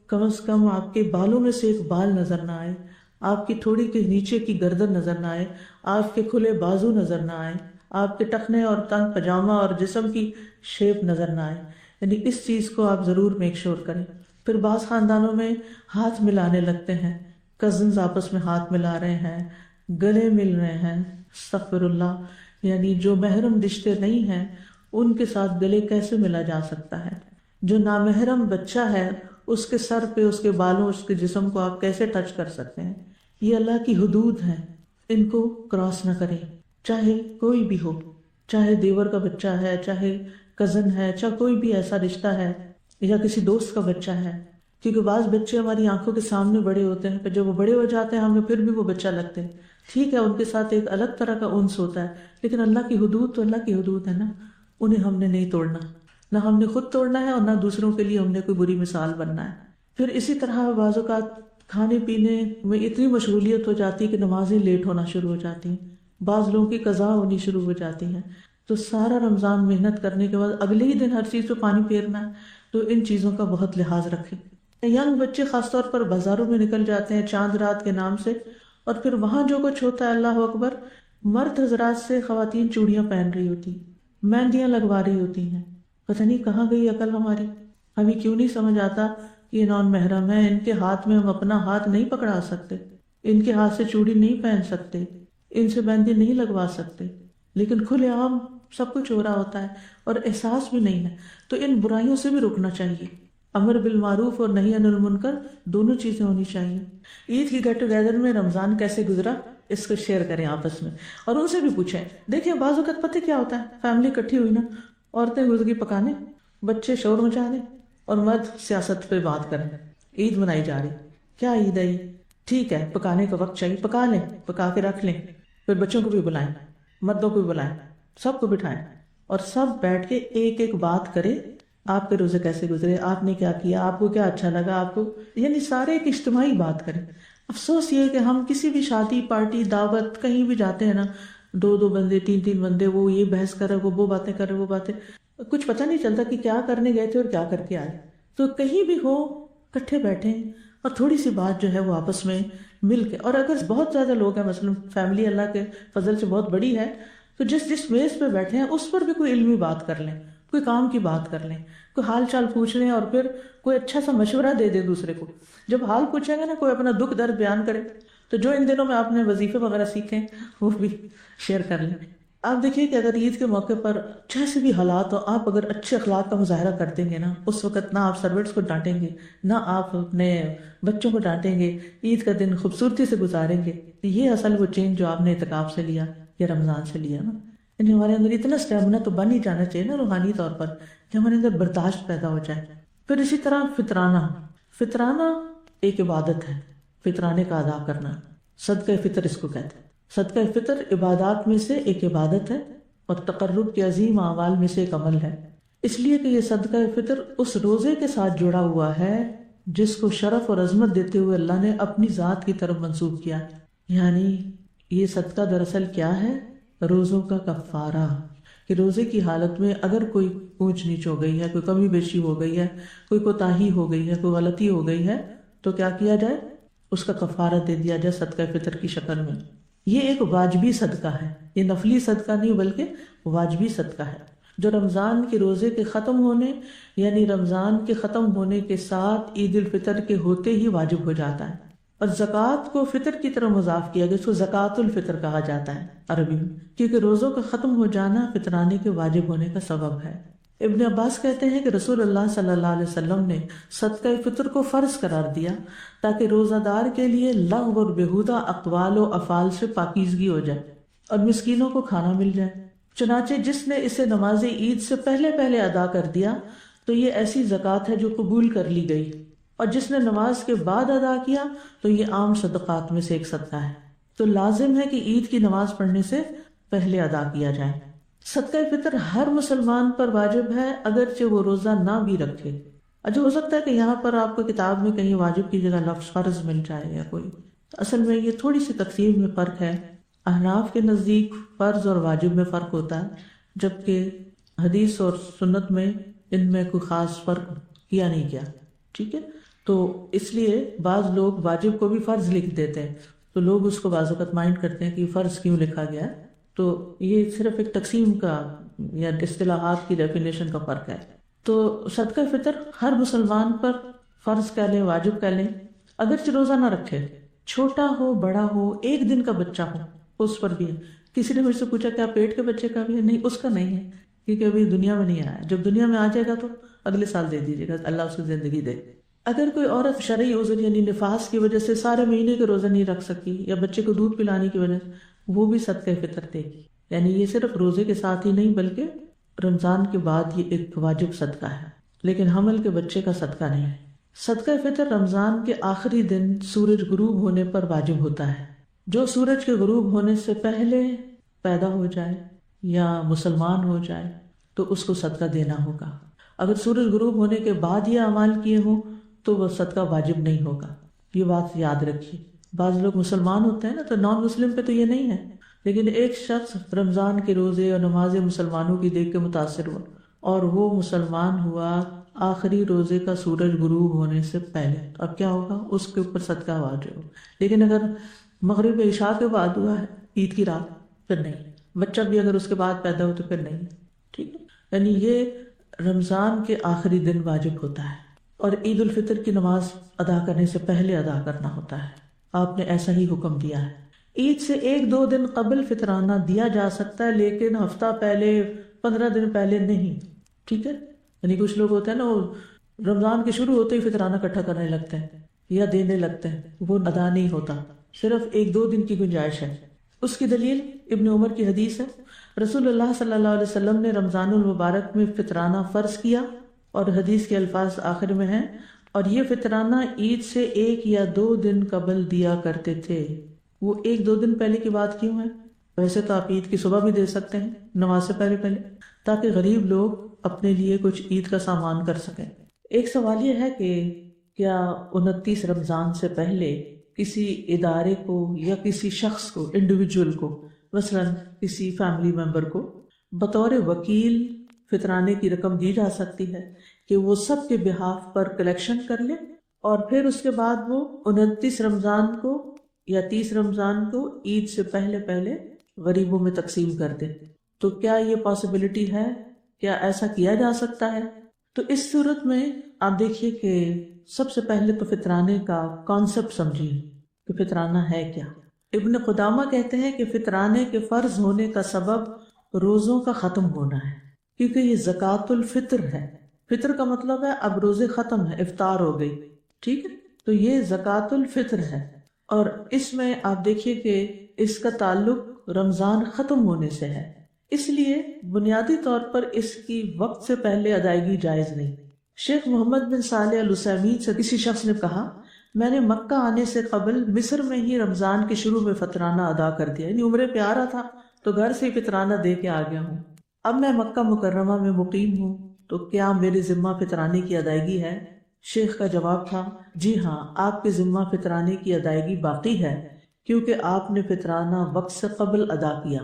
کم از کم آپ کے بالوں میں سے ایک بال نظر نہ آئے، آپ کی تھوڑی کے نیچے کی گردن نظر نہ آئے، آپ کے کھلے بازو نظر نہ آئے، آپ کے ٹخنے اور تنگ پجامہ اور جسم کی شیپ نظر نہ آئے، یعنی اس چیز کو آپ ضرور میک شور کریں۔ پھر بعض خاندانوں میں ہاتھ ملانے لگتے ہیں، کزنز آپس میں ہاتھ ملا رہے ہیں، گلے مل رہے ہیں، استغفر اللہ، یعنی جو محرم رشتے نہیں ہیں ان کے ساتھ گلے کیسے ملا جا سکتا ہے؟ جو نامحرم بچہ ہے اس کے سر پہ، اس کے بالوں، اس کے جسم کو آپ کیسے ٹچ کر سکتے ہیں؟ یہ اللہ کی حدود ہیں، ان کو کراس نہ کریں، چاہے کوئی بھی ہو، چاہے دیور کا بچہ ہے، چاہے کزن ہے، چاہے کوئی بھی ایسا رشتہ ہے یا کسی دوست کا بچہ ہے، کیونکہ بعض بچے ہماری آنکھوں کے سامنے بڑے ہوتے ہیں، پھر جب وہ بڑے ہو جاتے ہیں ہمیں پھر بھی وہ بچہ لگتے ہیں۔ ٹھیک ہے، ان کے ساتھ ایک الگ طرح کا انس ہوتا ہے، لیکن اللہ کی حدود تو اللہ کی حدود ہے نا، انہیں ہم نے نہیں توڑنا، نہ ہم نے خود توڑنا ہے اور نہ دوسروں کے لیے ہم نے کوئی بری مثال بننا ہے۔ پھر اسی طرح بعض اوقات کھانے پینے میں اتنی مشغولیت ہو جاتی ہے کہ نمازیں لیٹ ہونا شروع ہو جاتی ہیں، بعض لوگوں کی قضا ہونی شروع ہو جاتی ہیں، تو سارا رمضان محنت کرنے کے بعد اگلے ہی دن ہر چیز پہ پانی پھیرنا ہے، تو ان چیزوں کا بہت لحاظ رکھیں۔ ینگ بچے خاص طور پر بازاروں میں نکل جاتے ہیں چاند رات کے نام سے، اور پھر وہاں جو کچھ ہوتا ہے اللہ اکبر، مرد حضرات سے خواتین چوڑیاں پہن رہی ہوتی ہیں، مہندیاں لگوا رہی ہوتی ہیں، پتہ نہیں کہاں گئی عقل ہماری؟ ہمیں کیوں نہیں سمجھ آتا کہ یہ نان محرم ہے، ان کے ہاتھ میں ہم اپنا ہاتھ نہیں پکڑا سکتے، ان کے ہاتھ سے چوڑی نہیں پہن سکتے، ان سے مہندی نہیں لگوا سکتے، لیکن کھلے عام سب کچھ ہو رہا ہوتا ہے اور احساس بھی نہیں ہے۔ تو ان برائیوں سے بھی رکنا چاہیے، امر بالمعروف اور نہی عن المنکر دونوں چیزیں ہونی چاہیے۔ عید کی گیٹ ٹوگیدر میں رمضان کیسے گزرا اس کو شیئر کریں آپس میں، اور ان سے بھی پوچھیں۔ دیکھیں بعض اوقات پتہ کیا ہوتا ہے، فیملی اکٹھی ہوئی نا، عورتیں گزگی پکانے، بچے شور مچا دیں اور مرد سیاست پہ بات کریں۔ عید منائی جا رہی، کیا عید ہے؟ ٹھیک ہے، پکانے کا وقت چاہیے، پکا لیں، پکا کے رکھ لیں، پھر بچوں کو بھی بلائیں، مردوں کو بھی بلائیں، سب کو بٹھائیں اور سب بیٹھ کے ایک ایک بات کرے، آپ کے روزے کیسے گزرے، آپ نے کیا کیا، آپ کو کیا اچھا لگا، آپ کو، یعنی سارے ایک اجتماعی بات کریں۔ افسوس یہ ہے کہ ہم کسی بھی شادی پارٹی دعوت کہیں بھی جاتے ہیں نا، دو دو بندے، تین تین بندے، وہ یہ بحث کر رہے، وہ باتیں کر رہے، وہ باتیں، کچھ پتہ نہیں چلتا کہ کیا کرنے گئے تھے اور کیا کر کے آئے۔ تو کہیں بھی ہو کٹھے بیٹھیں اور تھوڑی سی بات جو ہے وہ آپس میں مل کے، اور اگر بہت زیادہ لوگ ہیں، مثلا فیملی اللہ کے فضل سے بہت بڑی ہے، تو جس میز پہ بیٹھے ہیں اس پر بھی کوئی علمی بات کر لیں، کوئی کام کی بات کر لیں، کوئی حال چال پوچھ لیں، اور پھر کوئی اچھا سا مشورہ دے دے دوسرے کو۔ جب حال پوچھیں گے نا، کوئی اپنا دکھ درد بیان کرے، تو جو ان دنوں میں آپ نے وظیفے وغیرہ سیکھیں وہ بھی شیئر کر لیں۔ آپ دیکھیے کہ اگر عید کے موقع پر جیسے بھی حالات ہو، آپ اگر اچھے اخلاق کا مظاہرہ کر دیں گے نا، اس وقت نہ آپ سروینٹس کو ڈانٹیں گے، نہ آپ اپنے بچوں کو ڈانٹیں گے، عید کا دن خوبصورتی سے گزاریں گے، یہ اصل وہ چینج جو آپ نے اعتکاف سے لیا یا رمضان سے لیا نا، یعنی ہمارے اندر اتنا اسٹیمنا تو بن ہی جانا چاہیے نا روحانی طور پر، کہ ہمارے اندر برداشت پیدا ہو جائے۔ پھر اسی طرح فطرانہ ایک عبادت ہے، فطرانے کا ادا کرنا، صدقہ فطر اس کو کہتے ہیں۔ صدقہ فطر عبادات میں سے ایک عبادت ہے اور تقرب کے عظیم اعمال میں سے ایک عمل ہے، اس لیے کہ یہ صدقہ فطر اس روزے کے ساتھ جڑا ہوا ہے جس کو شرف اور عظمت دیتے ہوئے اللہ نے اپنی ذات کی طرف منسوب کیا. یعنی یہ صدقہ دراصل کیا ہے؟ روزوں کا کفارہ. کہ روزے کی حالت میں اگر کوئی اونچ نیچ ہو گئی ہے، کوئی کمی بیشی ہو گئی ہے، کوئی کوتاہی ہو گئی ہے، کوئی غلطی ہو گئی ہے، تو کیا کیا جائے؟ اس کا کفارہ دے دیا جائے صدقہ فطر کی شکل میں. یہ ایک واجبی صدقہ ہے، یہ نفلی صدقہ نہیں بلکہ واجبی صدقہ ہے، جو رمضان کے روزے کے ختم ہونے یعنی رمضان کے ختم ہونے کے ساتھ عید الفطر کے ہوتے ہی واجب ہو جاتا ہے. اور زکوٰۃ کو فطر کی طرح مضاف کیا گیا، اس کو زکوٰۃ الفطر کہا جاتا ہے عربی میں، کیونکہ روزوں کا ختم ہو جانا فطرانے کے واجب ہونے کا سبب ہے. ابن عباس کہتے ہیں کہ رسول اللہ صلی اللہ علیہ وسلم نے صدقہ فطر کو فرض قرار دیا تاکہ روزہ دار کے لیے لغو اور بیہودہ اقوال و افعال سے پاکیزگی ہو جائے اور مسکینوں کو کھانا مل جائے. چنانچہ جس نے اسے نماز عید سے پہلے پہلے ادا کر دیا تو یہ ایسی زکوٰۃ ہے جو قبول کر لی گئی، اور جس نے نماز کے بعد ادا کیا تو یہ عام صدقات میں سے ایک صدقہ ہے. تو لازم ہے کہ عید کی نماز پڑھنے سے پہلے ادا کیا جائے. صدقہ فطر ہر مسلمان پر واجب ہے اگرچہ وہ روزہ نہ بھی رکھے. اچھا، ہو سکتا ہے کہ یہاں پر آپ کو کتاب میں کہیں واجب کی جگہ لفظ فرض مل جائے یا کوئی، اصل میں یہ تھوڑی سی تقسیم میں فرق ہے. احناف کے نزدیک فرض اور واجب میں فرق ہوتا ہے، جبکہ حدیث اور سنت میں ان میں کوئی خاص فرق کیا نہیں گیا. ٹھیک ہے، تو اس لیے بعض لوگ واجب کو بھی فرض لکھ دیتے ہیں، تو لوگ اس کو بعض اوقات مائنڈ کرتے ہیں کہ فرض کیوں لکھا گیا ہے. تو یہ صرف ایک تقسیم کا یا اصطلاحات کی ڈیفینیشن کا فرق ہے. تو صدقہ فطر ہر مسلمان پر فرض کہہ لیں، واجب کہہ لیں، اگرچہ روزہ نہ رکھے، چھوٹا ہو بڑا ہو، ایک دن کا بچہ ہو، اس پر بھی ہے. کسی نے مجھ سے پوچھا کیا پیٹ کے بچے کا بھی ہے؟ نہیں، اس کا نہیں ہے، کیونکہ ابھی دنیا میں نہیں آیا. جب دنیا میں آ جائے گا تو اگلے سال دے دیجیے گا، اللہ اس کو زندگی دے. اگر کوئی عورت شرعی عذر یعنی نفاس کی وجہ سے سارے مہینے کے روزہ نہیں رکھ سکی یا بچے کو دودھ پلانے کی وجہ سے، وہ بھی صدقہ فطر دے گی. یعنی یہ صرف روزے کے ساتھ ہی نہیں بلکہ رمضان کے بعد یہ ایک واجب صدقہ ہے، لیکن حمل کے بچے کا صدقہ نہیں ہے. صدقہ فطر رمضان کے آخری دن سورج غروب ہونے پر واجب ہوتا ہے. جو سورج کے غروب ہونے سے پہلے پیدا ہو جائے یا مسلمان ہو جائے تو اس کو صدقہ دینا ہوگا. اگر سورج غروب ہونے کے بعد یہ اعمال کیے ہوں تو وہ صدقہ واجب نہیں ہوگا. یہ بات یاد رکھیے. بعض لوگ مسلمان ہوتے ہیں نا، تو نان مسلم پہ تو یہ نہیں ہے، لیکن ایک شخص رمضان کے روزے اور نماز مسلمانوں کی دیکھ کے متاثر ہوا اور وہ مسلمان ہوا آخری روزے کا سورج غروب ہونے سے پہلے، تو اب کیا ہوگا؟ اس کے اوپر صدقہ واجب ہو. لیکن اگر مغرب عشاء کے بعد ہوا ہے عید کی رات، پھر نہیں. بچہ بھی اگر اس کے بعد پیدا ہو تو پھر نہیں. ٹھیک ہے، یعنی یہ رمضان کے آخری دن واجب ہوتا ہے، اور عید الفطر کی نماز ادا کرنے سے پہلے ادا کرنا ہوتا ہے. آپ نے ایسا ہی حکم دیا ہے. عید سے 1-2 دن قبل فطرانہ دیا جا سکتا ہے، لیکن ہفتہ پہلے، 15 دن پہلے نہیں. ٹھیک ہے، یعنی کچھ لوگ ہوتے ہیں نا، وہ رمضان کے شروع ہوتے ہی فطرانہ اکٹھا کرنے لگتے ہیں یا دینے لگتے ہیں، وہ ادا نہیں ہوتا. صرف 1-2 دن کی گنجائش ہے. اس کی دلیل ابن عمر کی حدیث ہے، رسول اللہ صلی اللہ علیہ وسلم نے رمضان المبارک میں فطرانہ فرض کیا، اور حدیث کے الفاظ آخر میں ہیں، اور یہ فطرانہ عید سے 1 یا 2 دن قبل دیا کرتے تھے. وہ 1-2 دن پہلے کی بات کیوں ہے؟ ویسے تو آپ عید کی صبح بھی دے سکتے ہیں نماز سے پہلے، تاکہ غریب لوگ اپنے لیے کچھ عید کا سامان کر سکیں. ایک سوال یہ ہے کہ کیا 29 رمضان سے پہلے کسی ادارے کو یا کسی شخص کو، انڈیویجول کو، مثلا کسی فیملی ممبر کو بطور وکیل فطرانے کی رقم دی جا سکتی ہے کہ وہ سب کے بہاف پر کلیکشن کر لے، اور پھر اس کے بعد وہ 29 رمضان کو یا 30 رمضان کو عید سے پہلے غریبوں میں تقسیم کر دے؟ تو کیا یہ پاسبلٹی ہے؟ کیا ایسا کیا جا سکتا ہے؟ تو اس صورت میں آپ دیکھیے کہ سب سے پہلے تو فطرانے کا کانسیپٹ سمجھیے کہ فطرانہ ہے کیا. ابن قدامہ کہتے ہیں کہ فطرانے کے فرض ہونے کا سبب روزوں کا ختم ہونا ہے، کیونکہ یہ زکوٰۃ الفطر ہے. فطر کا مطلب ہے اب روزے ختم ہے، افطار ہو گئی. ٹھیک ہے، تو یہ زکوٰۃ الفطر ہے، اور اس میں آپ دیکھیے کہ اس کا تعلق رمضان ختم ہونے سے ہے. اس لیے بنیادی طور پر اس کی وقت سے پہلے ادائیگی جائز نہیں. شیخ محمد بن صالح العثیمین سے کسی شخص نے کہا، میں نے مکہ آنے سے قبل مصر میں ہی رمضان کے شروع میں فطرانہ ادا کر دیا، یعنی عمرے پہ آ رہا تھا تو گھر سے ہی فطرانہ دے کے آ گیا ہوں. اب میں مکہ مکرمہ میں مقیم ہوں تو کیا میرے ذمہ فطرانے کی ادائیگی ہے؟ شیخ کا جواب تھا، جی ہاں، آپ کے ذمہ فطرانے کی ادائیگی باقی ہے، کیونکہ آپ نے فطرانہ وقت سے قبل ادا کیا،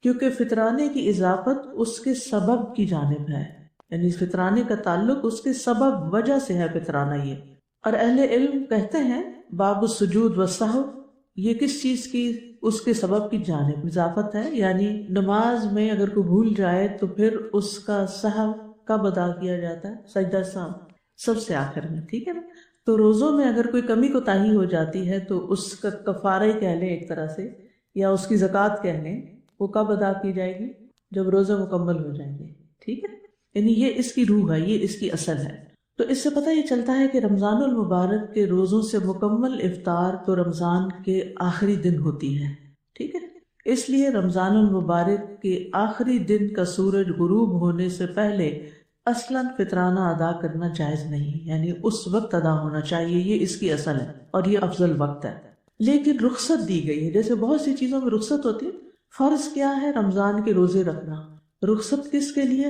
کیونکہ فطرانے کی اضافت اس کے سبب کی جانب ہے، یعنی فطرانے کا تعلق اس کے سبب وجہ سے ہے فطرانہ یہ۔ اور اہل علم کہتے ہیں باب السجود والسہو، یہ کس چیز کی، اس کے سبب کی جانب اضافت ہے، یعنی نماز میں اگر کوئی بھول جائے تو پھر اس کا سہو کب ادا کیا جاتا ہے؟ سجدہ سہو سب سے آخر میں، ٹھیک ہے نا؟ تو روزوں میں اگر کوئی کمی کوتاہی ہو جاتی ہے تو اس کا کفارہ ہی کہہ لیں ایک طرح سے، یا اس کی زکوٰۃ کہہ لیں، وہ کب ادا کی جائے گی؟ جب روزے مکمل ہو جائیں گے، ٹھیک ہے؟ یعنی یہ اس کی روح ہے، یہ اس کی اصل ہے۔ تو اس سے پتہ یہ چلتا ہے کہ رمضان المبارک کے روزوں سے مکمل افطار تو رمضان کے آخری دن ہوتی ہے، ٹھیک ہے؟ اس لیے رمضان المبارک کے آخری دن کا سورج غروب ہونے سے پہلے اصلاً فطرانہ ادا کرنا جائز نہیں، یعنی اس وقت ادا ہونا چاہیے، یہ اس کی اصل ہے اور یہ افضل وقت ہے۔ لیکن رخصت دی گئی ہے، جیسے بہت سی چیزوں میں رخصت ہوتی ہے۔ فرض کیا ہے؟ رمضان کے روزے رکھنا۔ رخصت کس کے لیے؟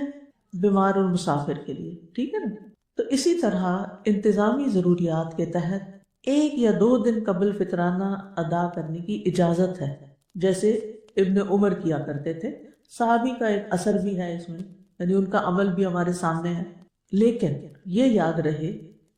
بیمار اور مسافر کے لیے، ٹھیک ہے نا؟ تو اسی طرح انتظامی ضروریات کے تحت 1 یا 2 دن قبل فطرانہ ادا کرنے کی اجازت ہے، جیسے ابن عمر کیا کرتے تھے۔ صحابی کا ایک اثر بھی ہے اس میں، یعنی ان کا عمل بھی ہمارے سامنے ہے۔ لیکن یہ یاد رہے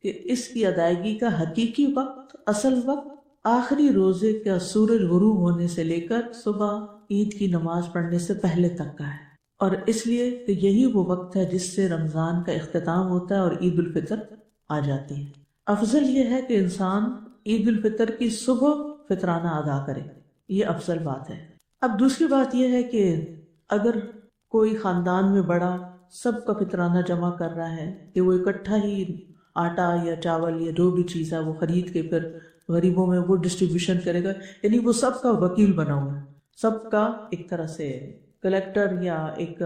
کہ اس کی ادائیگی کا حقیقی وقت، اصل وقت آخری روزے کا سورج غروب ہونے سے لے کر صبح عید کی نماز پڑھنے سے پہلے تک کا ہے، اور اس لیے کہ یہی وہ وقت ہے جس سے رمضان کا اختتام ہوتا ہے اور عید الفطر آ جاتی ہے۔ افضل یہ ہے کہ انسان عید الفطر کی صبح فطرانہ ادا کرے، یہ افضل بات ہے۔ اب دوسری بات یہ ہے کہ اگر کوئی خاندان میں بڑا سب کا فطرانہ جمع کر رہا ہے کہ وہ اکٹھا ہی آٹا یا چاول یا جو بھی چیز ہے وہ خرید کے پھر غریبوں میں وہ ڈسٹریبیوشن کرے گا، یعنی وہ سب کا وکیل بنا ہوا ہے، سب کا ایک طرح سے کلیکٹر یا ایک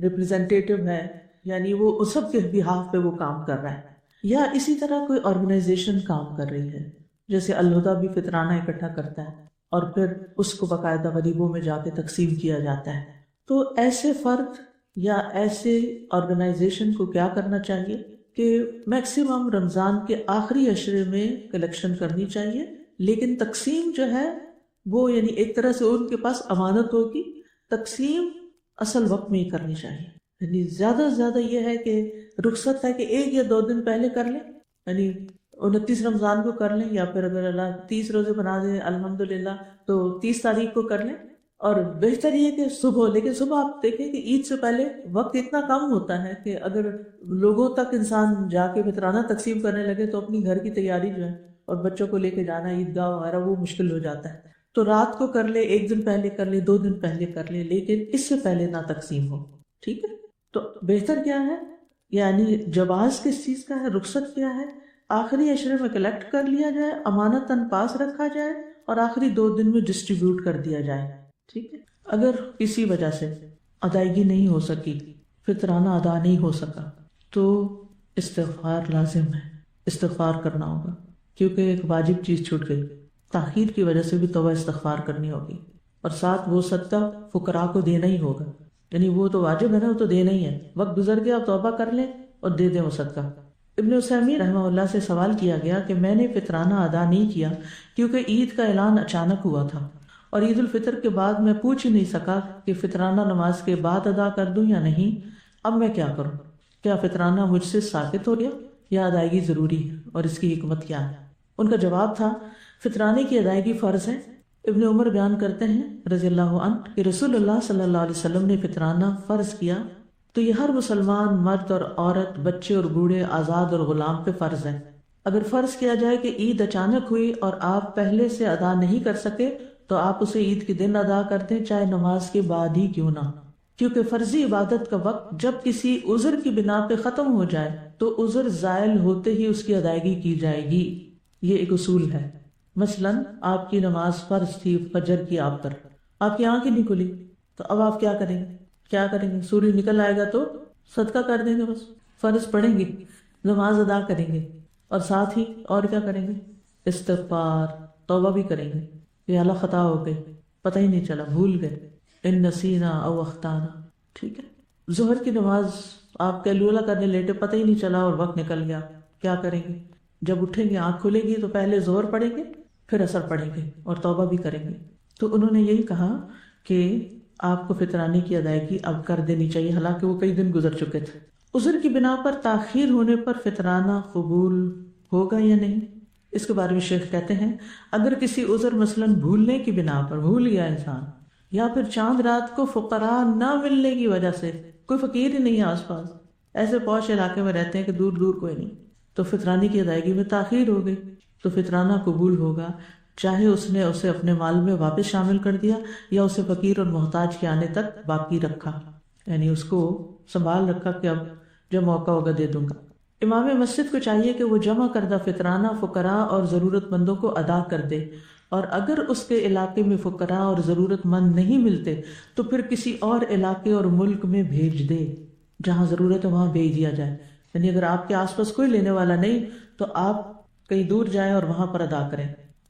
ریپریزنٹیٹیو ہے، یعنی وہ سب کے بہاف پہ وہ کام کر رہا ہے۔ یا اسی طرح کوئی آرگنائزیشن کام کر رہی ہے، جیسے الہدیٰ بھی فطرانہ اکٹھا کرتا ہے اور پھر اس کو باقاعدہ غریبوں میں جا کے تقسیم کیا جاتا ہے۔ تو ایسے فرد یا ایسے آرگنائزیشن کو کیا کرنا چاہیے کہ میکسیمم رمضان کے آخری عشرے میں کلیکشن کرنی چاہیے، لیکن تقسیم جو ہے وہ یعنی ایک طرح سے ان کے پاس امانت ہوگی، تقسیم اصل وقت میں ہی کرنی چاہیے۔ یعنی زیادہ سے زیادہ یہ ہے کہ رخصت ہے کہ 1 یا 2 دن پہلے کر لیں، یعنی 29 رمضان کو کر لیں، یا پھر اگر اللہ 30 روزے بنا دیں الحمدللہ تو 30 تاریخ کو کر لیں، اور بہتر یہ کہ صبح، لیکن صبح آپ دیکھیں کہ عید سے پہلے وقت اتنا کم ہوتا ہے کہ اگر لوگوں تک انسان جا کے فطرانہ تقسیم کرنے لگے تو اپنی گھر کی تیاری جو ہے اور بچوں کو لے کے جانا عیدگاہ وغیرہ وہ مشکل ہو جاتا ہے۔ تو رات کو کر لے، 1 دن پہلے کر لے، 2 دن پہلے کر لے، لیکن اس سے پہلے نہ تقسیم ہو، ٹھیک ہے؟ تو بہتر کیا ہے؟ یعنی جواز کس چیز کا ہے، رخصت کیا ہے؟ آخری عشرے میں کلیکٹ کر لیا جائے، امانتاً پاس رکھا جائے اور آخری 2 دن میں ڈسٹریبیوٹ کر دیا جائے، ٹھیک ہے؟ اگر کسی وجہ سے ادائیگی نہیں ہو سکی، فطرانہ ادا نہیں ہو سکا، تو استغفار لازم ہے، استغفار کرنا ہوگا، کیونکہ ایک واجب چیز چھوٹ گئی، تاخیر کی وجہ سے بھی توبہ استغفار کرنی ہوگی، اور ساتھ وہ صدقہ فقراء کو دینا ہی ہوگا، یعنی وہ تو واجب ہے نا، وہ تو دینا ہی ہے، وقت گزر گیا، توبہ کر لیں اور دے دیں وہ صدقہ۔ ابن عثیمین رحمہ اللہ سے سوال کیا گیا کہ میں نے فطرانہ ادا نہیں کیا کیونکہ عید کا اعلان اچانک ہوا تھا اور عید الفطر کے بعد میں پوچھ ہی نہیں سکا کہ فطرانہ نماز کے بعد ادا کر دوں یا نہیں، اب میں کیا کروں؟ کیا فطرانہ مجھ سے ساقط ہو گیا یا ادائیگی ضروری ہے اور اس کی حکمت کیا ہے؟ ان کا جواب تھا فطرانے کی ادائیگی فرض ہے۔ ابن عمر بیان کرتے ہیں رضی اللہ عنہ کہ رسول اللہ صلی اللہ علیہ وسلم نے فطرانہ فرض کیا تو یہ ہر مسلمان مرد اور عورت، بچے اور بوڑھے، آزاد اور غلام پہ فرض ہے۔ اگر فرض کیا جائے کہ عید اچانک ہوئی اور آپ پہلے سے ادا نہیں کر سکے تو آپ اسے عید کے دن ادا کر دیں، چاہے نماز کے بعد ہی کیوں نہ، کیونکہ فرضی عبادت کا وقت جب کسی عذر کی بنا پہ ختم ہو جائے تو عذر زائل ہوتے ہی اس کی ادائیگی کی جائے گی، یہ ایک اصول ہے۔ مثلاً آپ کی نماز فرض تھی فجر کی، آپ پر آپ کی آنکھ ہی نہیں کھلی، تو اب آپ کیا کریں گے؟ کیا کریں گے؟ سورج نکل آئے گا تو صدقہ کر دیں گے، بس فرض پڑھیں گے، نماز ادا کریں گے، اور ساتھ ہی اور کیا کریں گے؟ استغفار، توبہ بھی کریں گے کہ اللہ خطا ہو گئی، پتہ ہی نہیں چلا، بھول گئے، ان نسینا او اخطانا، ٹھیک ہے؟ ظہر کی نماز آپ کیلولا کرنے لیٹے، پتہ ہی نہیں چلا اور وقت نکل گیا، کیا کریں گے؟ جب اٹھیں گے آنکھ کھلے گی تو پہلے ظہر پڑھیں گے، پھر عصر پڑھیں گے اور توبہ بھی کریں گے۔ تو انہوں نے یہی کہا کہ آپ کو فطرانے کی ادائیگی اب کر دینی چاہیے، حالانکہ وہ کئی دن گزر چکے تھے۔ عذر کی بنا پر تاخیر ہونے پر فطرانہ قبول ہوگا یا نہیں، اس کے بارے میں شیخ کہتے ہیں اگر کسی عذر مثلاً بھولنے کی بنا پر بھول گیا انسان، یا پھر چاند رات کو فقراء نہ ملنے کی وجہ سے، کوئی فقیر ہی نہیں ہے آس پاس، ایسے پوش علاقے میں رہتے ہیں کہ دور دور کوئی نہیں، تو فطرانے کی ادائیگی میں تاخیر ہو گئی تو فطرانہ قبول ہوگا، چاہے اس نے اسے اپنے مال میں واپس شامل کر دیا یا اسے فقیر اور محتاج کے آنے تک باقی رکھا، یعنی اس کو سنبھال رکھا کہ اب جب موقع ہوگا دے دوں گا۔ امام مسجد کو چاہیے کہ وہ جمع کردہ فطرانہ فقراء اور ضرورت مندوں کو ادا کر دے، اور اگر اس کے علاقے میں فقراء اور ضرورت مند نہیں ملتے تو پھر کسی اور علاقے اور ملک میں بھیج دے، جہاں ضرورت ہے وہاں بھیج دیا جائے، یعنی اگر آپ کے آس پاس کوئی لینے والا نہیں تو آپ کہیں دور جائیں اور وہاں پر ادا کریں،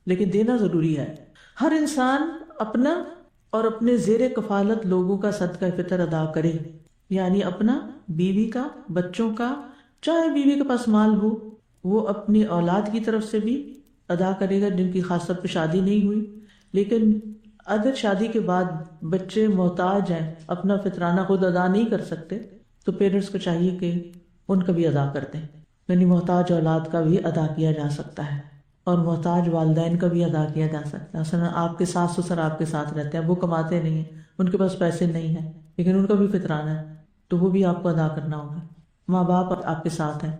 لیکن دینا ضروری ہے۔ ہر انسان اپنا اور اپنے زیر کفالت لوگوں کا صدقہ فطر ادا کرے، یعنی اپنا، بیوی کا، بچوں کا، چاہے بیوی کے پاس مال ہو وہ اپنی اولاد کی طرف سے بھی ادا کرے گا جن کی خاص طور پہ شادی نہیں ہوئی، لیکن اگر شادی کے بعد بچے محتاج ہیں، اپنا فطرانہ خود ادا نہیں کر سکتے تو پیرنٹس کو چاہیے کہ ان کا بھی ادا کر دیں، یعنی محتاج اولاد کا بھی ادا کیا جا سکتا ہے اور محتاج والدین کا بھی ادا کیا جا سکتا ہے۔ مثلا آپ کے ساس سسر آپ کے ساتھ رہتے ہیں، وہ کماتے نہیں ہیں، ان کے پاس پیسے نہیں ہیں، لیکن ان کا بھی فطرانہ ہے تو وہ بھی آپ کو ادا کرنا ہوگا۔ ماں باپ آپ کے ساتھ ہیں،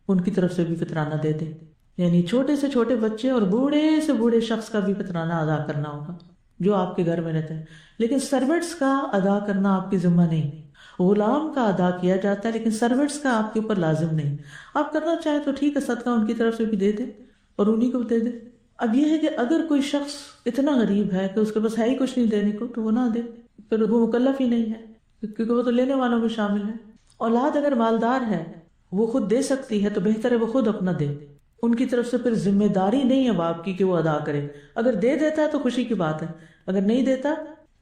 ان کی طرف سے بھی فطرانہ دے دیں، یعنی چھوٹے سے چھوٹے بچے اور بوڑھے سے بوڑھے شخص کا بھی فطرانہ ادا کرنا ہوگا جو آپ کے گھر میں رہتے ہیں۔ لیکن سروٹس کا ادا کرنا آپ کی ذمہ نہیں، غلام کا ادا کیا جاتا ہے لیکن سروٹس کا آپ کے اوپر لازم نہیں۔ آپ کرنا چاہیں تو ٹھیک ہے، صدقہ ان کی طرف سے بھی دے دیں اور انہیں کو دے دیں۔ اب یہ ہے کہ اگر کوئی شخص اتنا غریب ہے کہ اس کے پاس ہے ہی کچھ نہیں دینے کو تو وہ نہ دے، پھر وہ مکلف ہی نہیں ہے کیونکہ وہ تو لینے والوں میں شامل ہے۔ اولاد اگر مالدار ہے وہ خود دے سکتی ہے تو بہتر ہے وہ خود اپنا دے، ان کی طرف سے پھر ذمہ داری نہیں ہے باپ کی کہ وہ ادا کرے۔ اگر دے دیتا ہے تو خوشی کی بات ہے، اگر نہیں دیتا